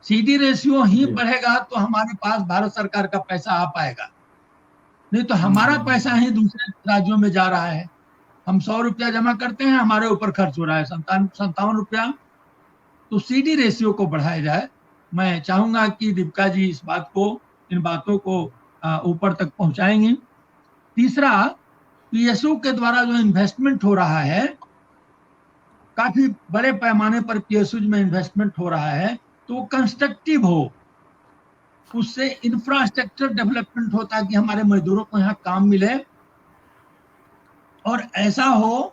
सीडी रेशियो ही बढ़ेगा तो हमारे पास भारत सरकार का पैसा आ पाएगा, नहीं तो हमारा पैसा ही दूसरे राज्यों में जा रहा है। हम 100 रुपया जमा करते हैं, हमारे ऊपर खर्च हो रहा है 57 रुपया। तो सीडी रेशियो को बढ़ाया जाए। मैं चाहूंगा कि दीपिका जी इन बातों को ऊपर तक पहुंचाएंगे। तीसरा, पीएसयू के द्वारा जो इन्वेस्टमेंट हो रहा है, काफी बड़े पैमाने पर पीएसयू में इन्वेस्टमेंट हो रहा है, तो कंस्ट्रक्टिव हो, उससे इंफ्रास्ट्रक्चर डेवलपमेंट हो ताकि हमारे मजदूरों को यहाँ काम मिले, और ऐसा हो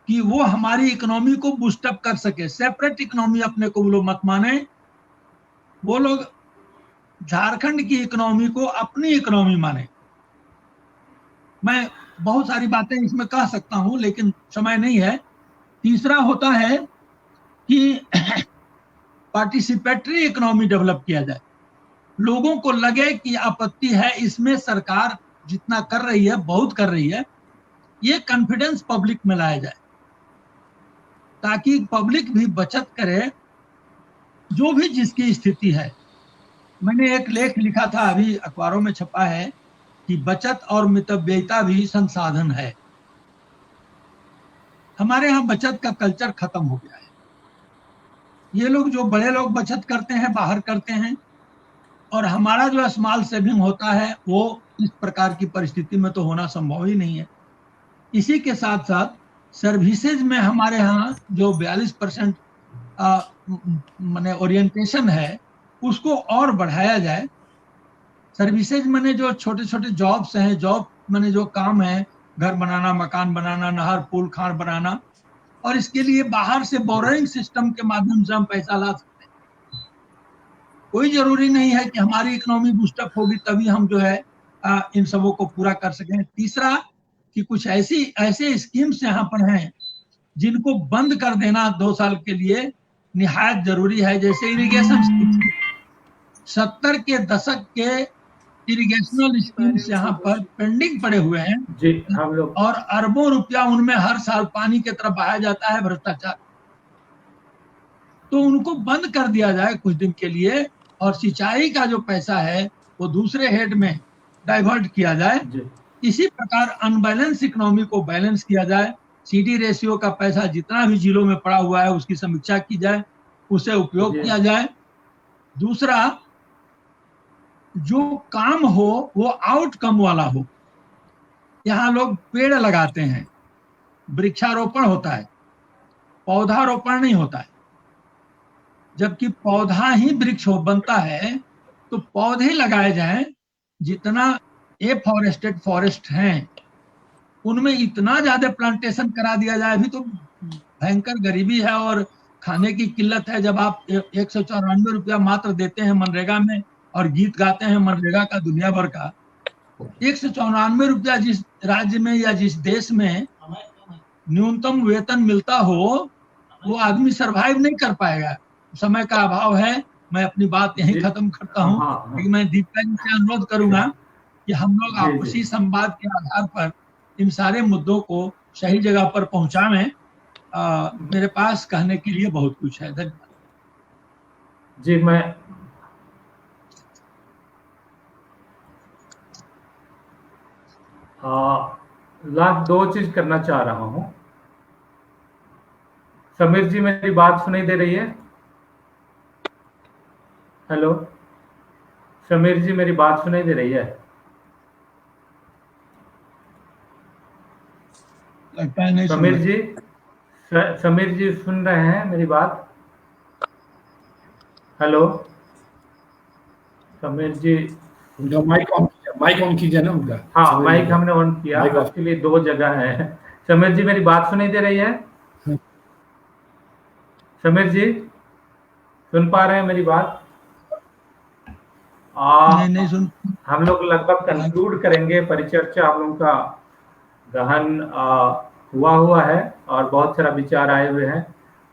कि वो हमारी इकोनॉमी को बूस्टअप कर सके। सेपरेट इकोनॉमी अपने को वो लोग मत माने। वो लोग झारखंड की इकोनॉमी को अपनी इकोनॉमी माने। मैं बहुत सारी बातें इसमें कह सकता हूं, लेकिन समय नहीं है। तीसरा होता है कि पार्टिसिपेटरी इकोनॉमी डेवलप किया जाए। लोगों को लगे कि आपत्ति है, इसमें सरकार जितना कर रही है बहुत कर रही है, ये कॉन्फिडेंस पब्लिक में लाया जाए ताकि पब्लिक भी बचत करे, जो भी जिसकी स्थिति है। मैंने एक लेख लिखा था, अभी अखबारों में छपा है, कि बचत और मितव्ययिता भी संसाधन है। हमारे यहाँ बचत का कल्चर खत्म हो गया है। ये लोग जो बड़े लोग बचत करते हैं, बाहर करते हैं, और हमारा जो स्मॉल सेविंग होता है वो इस प्रकार की परिस्थिति में तो होना संभव ही नहीं है। इसी के साथ साथ सर्विसेज में हमारे यहाँ जो 42% माने ओरिएंटेशन है, उसको और बढ़ाया जाए। सर्विसेज माने जो छोटे छोटे जॉब्स हैं, जॉब माने जो काम है, घर बनाना, मकान बनाना, नहर पुल खान बनाना, और इसके लिए बाहर से बोरोइंग सिस्टम के माध्यम से हम पैसा ला सकते हैं। कोई जरूरी नहीं है कि हमारी इकोनॉमी बूस्टअप होगी तभी हम जो है इन सबों को पूरा कर सकें। तीसरा कि कुछ ऐसे स्कीम्स यहाँ पर हैं जिनको बंद कर देना 2 साल के लिए निहायत जरूरी है। जैसे इरिगेशन स्कीम, 70 के दशक के इरिगेशनल स्कीम्स यहाँ पर पेंडिंग पड़े हुए हैं जी, हम लोग, और अरबों रुपया उनमें हर साल पानी की तरफ बहाया जाता है, भ्रष्टाचार। तो उनको बंद कर दिया जाए कुछ दिन के लिए, और सिंचाई का जो पैसा है वो दूसरे हेड में डाइवर्ट किया जाए। इसी प्रकार अनबैलेंस इकोनॉमी को बैलेंस किया जाए। सीडी रेशियो का पैसा जितना भी जिलों में पड़ा हुआ है उसकी समीक्षा की जाए, उसे उपयोग किया जाए। दूसरा, जो काम हो वो आउटकम वाला हो। यहाँ लोग पेड़ लगाते हैं, वृक्षारोपण होता है, पौधारोपण नहीं होता है। जबकि पौधा ही वृक्ष बनता है तो पौधे लगाए जाएं। जितना एफॉरेस्टेड फॉरेस्ट हैं उनमें इतना ज्यादा प्लांटेशन करा दिया जाए। अभी तो भयंकर गरीबी है और खाने की किल्लत है। जब आप 194 रुपया मात्र देते हैं मनरेगा में और गीत गाते हैं मनरेगा का दुनिया भर का, 194 रुपया जिस राज्य में या जिस देश में न्यूनतम वेतन मिलता हो वो आदमी सरवाइव नहीं कर पाएगा। समय का अभाव है, मैं अपनी बात यहीं खत्म करता हूँ। लेकिन मैं दीपिका जी से अनुरोध करूंगा कि हम लोग आपसी संवाद के आधार पर इन सारे मुद्दों को सही जगह पर पहुंचावें। मेरे पास कहने के लिए बहुत कुछ है। धन्यवाद। जी, मैं लास्ट 2 चीज करना चाह रहा हूं। समीर जी, मेरी बात सुनाई दे रही है? हेलो समीर जी, मेरी बात सुनाई दे रही है? लगता है नहीं। समीर जी, समीर जी सुन रहे हैं मेरी बात? हेलो समीर जी, उनका माइक ऑन कीजिए ना उनका। हाँ, माइक हमने ऑन किया। उसके लिए 2 जगह है। समीर जी, मेरी बात सुनाई दे रही है? समीर जी सुन पा रहे हैं मेरी बात? नहीं सुन। हम लोग लगभग कंक्लूड करेंगे। परिचर्चा हम लोगों का गहन हुआ है और बहुत सारा विचार आए हुए हैं।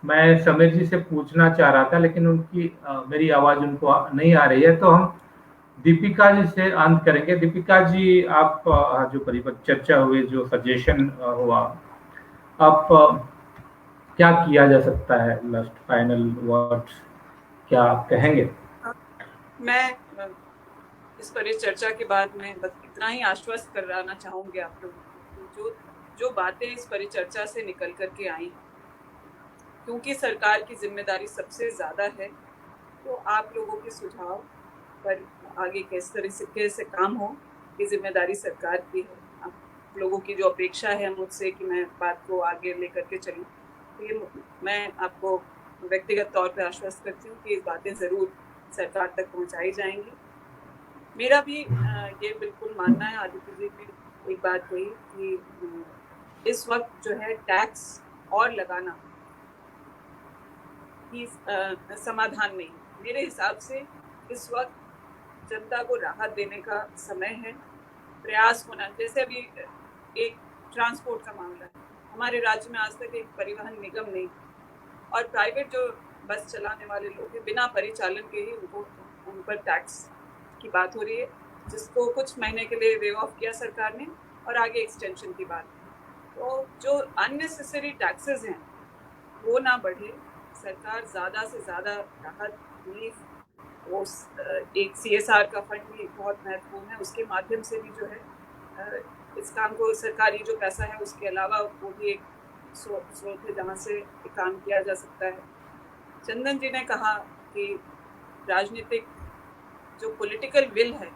मैं समीर जी से पूछना चाह रहा था लेकिन उनकी मेरी आवाज उनको नहीं आ रही है, तो हम दीपिका जी से अंत करेंगे। दीपिका जी, आप जो परिचर्चा हुई, जो सजेशन हुआ, आप क्या किया जा सकता है? लास्ट फाइनल वर्ड्स क्या आप कहेंगे? मैं इस परिचर्चा के बाद में बस इतना ही आश्वस्त कराना चाहूंगी आप लोगों को, जो बातें इस परिचर्चा से निकल करके आई, क्योंकि सरकार की जिम्मेदारी सबसे ज़्यादा है, तो आप लोगों के सुझाव पर आगे किस तरह से काम हो, ये जिम्मेदारी सरकार की है। आप लोगों की जो अपेक्षा है मुझसे कि मैं बात को आगे लेकर के चलूँ, तो ये मैं आपको व्यक्तिगत तौर पर आश्वस्त करती हूँ कि ये बातें ज़रूर सरकार तक पहुँचाई जाएंगी। मेरा भी ये बिल्कुल मानना है, आदित्य जी ने एक बात कही कि इस वक्त जो है टैक्स और लगाना ही समाधान नहीं। मेरे हिसाब से इस वक्त जनता को राहत देने का समय है। प्रयास होना, जैसे अभी एक ट्रांसपोर्ट का मामला है, हमारे राज्य में आज तक एक परिवहन निगम नहीं, और प्राइवेट जो बस चलाने वाले लोग हैं बिना परिचालन के ही उन पर टैक्स की बात हो रही है, जिसको कुछ महीने के लिए वेव ऑफ किया सरकार ने और आगे एक्सटेंशन की बात। तो जो अननेसेसरी टैक्सेस हैं वो ना बढ़े, सरकार ज़्यादा से ज़्यादा राहत रिलीफ, वो एक CSR का फंड भी बहुत महत्वपूर्ण है, उसके माध्यम से भी जो है इस काम को, सरकारी जो पैसा है उसके अलावा वो भी एक स्रोत है जहाँ से काम किया जा सकता है। चंदन जी ने कहा कि राजनीतिक जो पॉलिटिकल विल है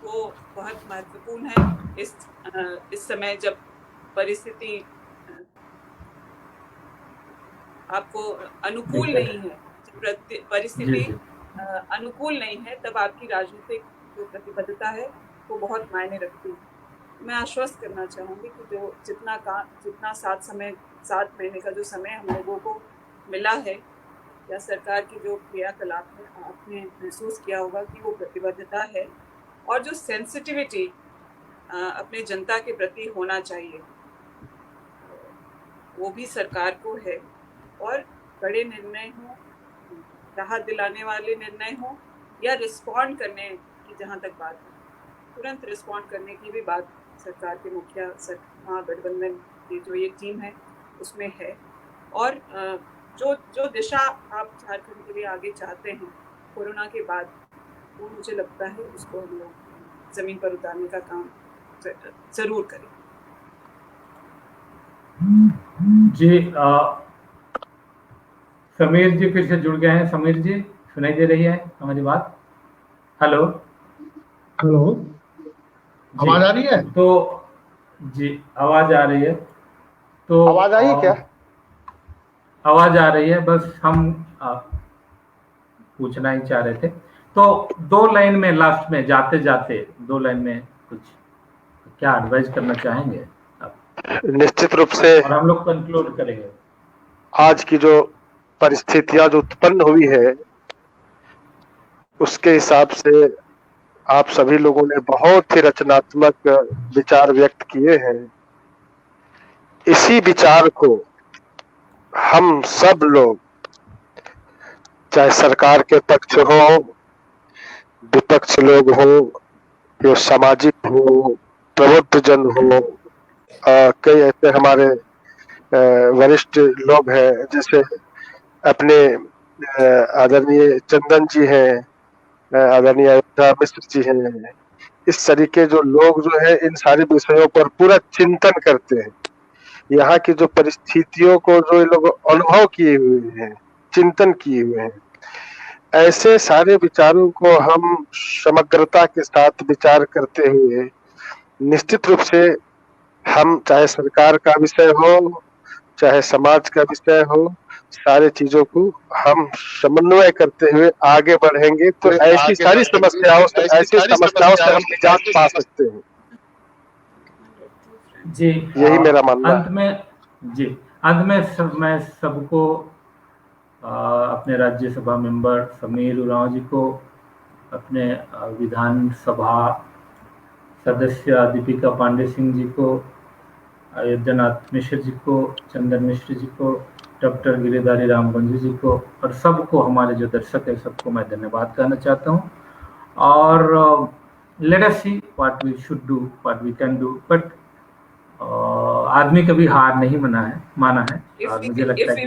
वो बहुत महत्वपूर्ण है इस समय, जब परिस्थिति आपको अनुकूल नहीं है, जब परिस्थिति अनुकूल नहीं है, तब आपकी राजनीतिक जो प्रतिबद्धता है वो बहुत मायने रखती है। मैं आश्वस्त करना चाहूँगी कि जो जितना 7 महीने का जो समय हम लोगों को मिला है, या सरकार की जो क्रियाकलाप है, आपने महसूस किया होगा कि वो प्रतिबद्धता है और जो सेंसिटिविटी अपने जनता के प्रति होना चाहिए वो भी सरकार को है। और बड़े निर्णय हों, राहत दिलाने वाले निर्णय हों, या रिस्पॉन्ड करने की जहाँ तक बात है, तुरंत रिस्पॉन्ड करने की भी बात सरकार के मुखिया महागठबंधन की जो ये टीम है उसमें है। और जो दिशा आप झारखंड के लिए आगे चाहते हैं कोरोना के बाद, वो मुझे लगता है उसको हम लोग ज़मीन पर उतारने का काम ज़रूर करें। जी, समीर जी फिर से जुड़ गए हैं। समीर जी, सुनाई दे रही है हमारी बात? हेलो आवाज आ रही है? तो जी, आवाज आ रही है। तो आवाज आई क्या? आवाज आ रही है, बस हम पूछना ही चाह रहे थे। तो 2 लाइन में लास्ट में जाते जाते 2 लाइन में कुछ क्या एडवाइस करना चाहेंगे आप? निश्चित रूप से और हम लोग कंक्लूड करेंगे। आज की जो परिस्थितियां जो उत्पन्न हुई है उसके हिसाब से आप सभी लोगों ने बहुत ही रचनात्मक विचार व्यक्त किए हैं। इसी विचार को हम सब लोग, चाहे सरकार के पक्ष हो, विपक्ष लोग हो, जो सामाजिक हो, प्रबुद्ध जन हो, कई ऐसे हमारे वरिष्ठ लोग हैं, जैसे अपने आदरणीय चंदन जी हैं, आदरणीय अयोध्या मिश्र जी हैं, इस तरीके जो लोग जो है इन सारे विषयों पर पूरा चिंतन करते हैं। यहाँ की जो परिस्थितियों को जो ये लोग अनुभव किए हुए हैं, चिंतन किए हुए हैं, ऐसे सारे विचारों को हम समग्रता के साथ विचार करते हुए निश्चित रूप से हम, चाहे सरकार का विषय हो, चाहे समाज का विषय हो, सारे चीजों को हम समन्वय करते हुए आगे बढ़ेंगे तो ऐसी सारी समस्याओं से हम निजात पा सकते हैं। जी, यही मेरा मानना अंत में मैं सबको अपने राज्यसभा मेंबर समीर उरांव जी को, अपने विधानसभा सदस्य दीपिका पांडे सिंह जी को, अयोध्यनाथ मिश्र जी को, चंदन मिश्र जी को, डॉक्टर गिरिधारी रामगंजू जी को और सबको, हमारे जो दर्शक है सबको मैं धन्यवाद कहना चाहता हूँ। और let us see what we should do, what we can do, but आदमी कभी हार नहीं माना है और मुझे लगता है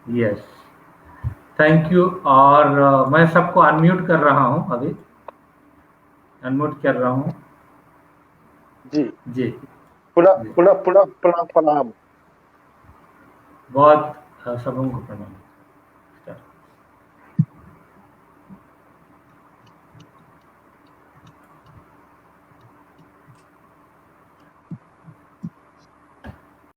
कि यस, थैंक यू। और मैं सबको अनम्यूट कर रहा हूँ, अभी अनम्यूट कर रहा हूँ जी। पुनः प्रणाम। बहुत सबों को प्रणाम।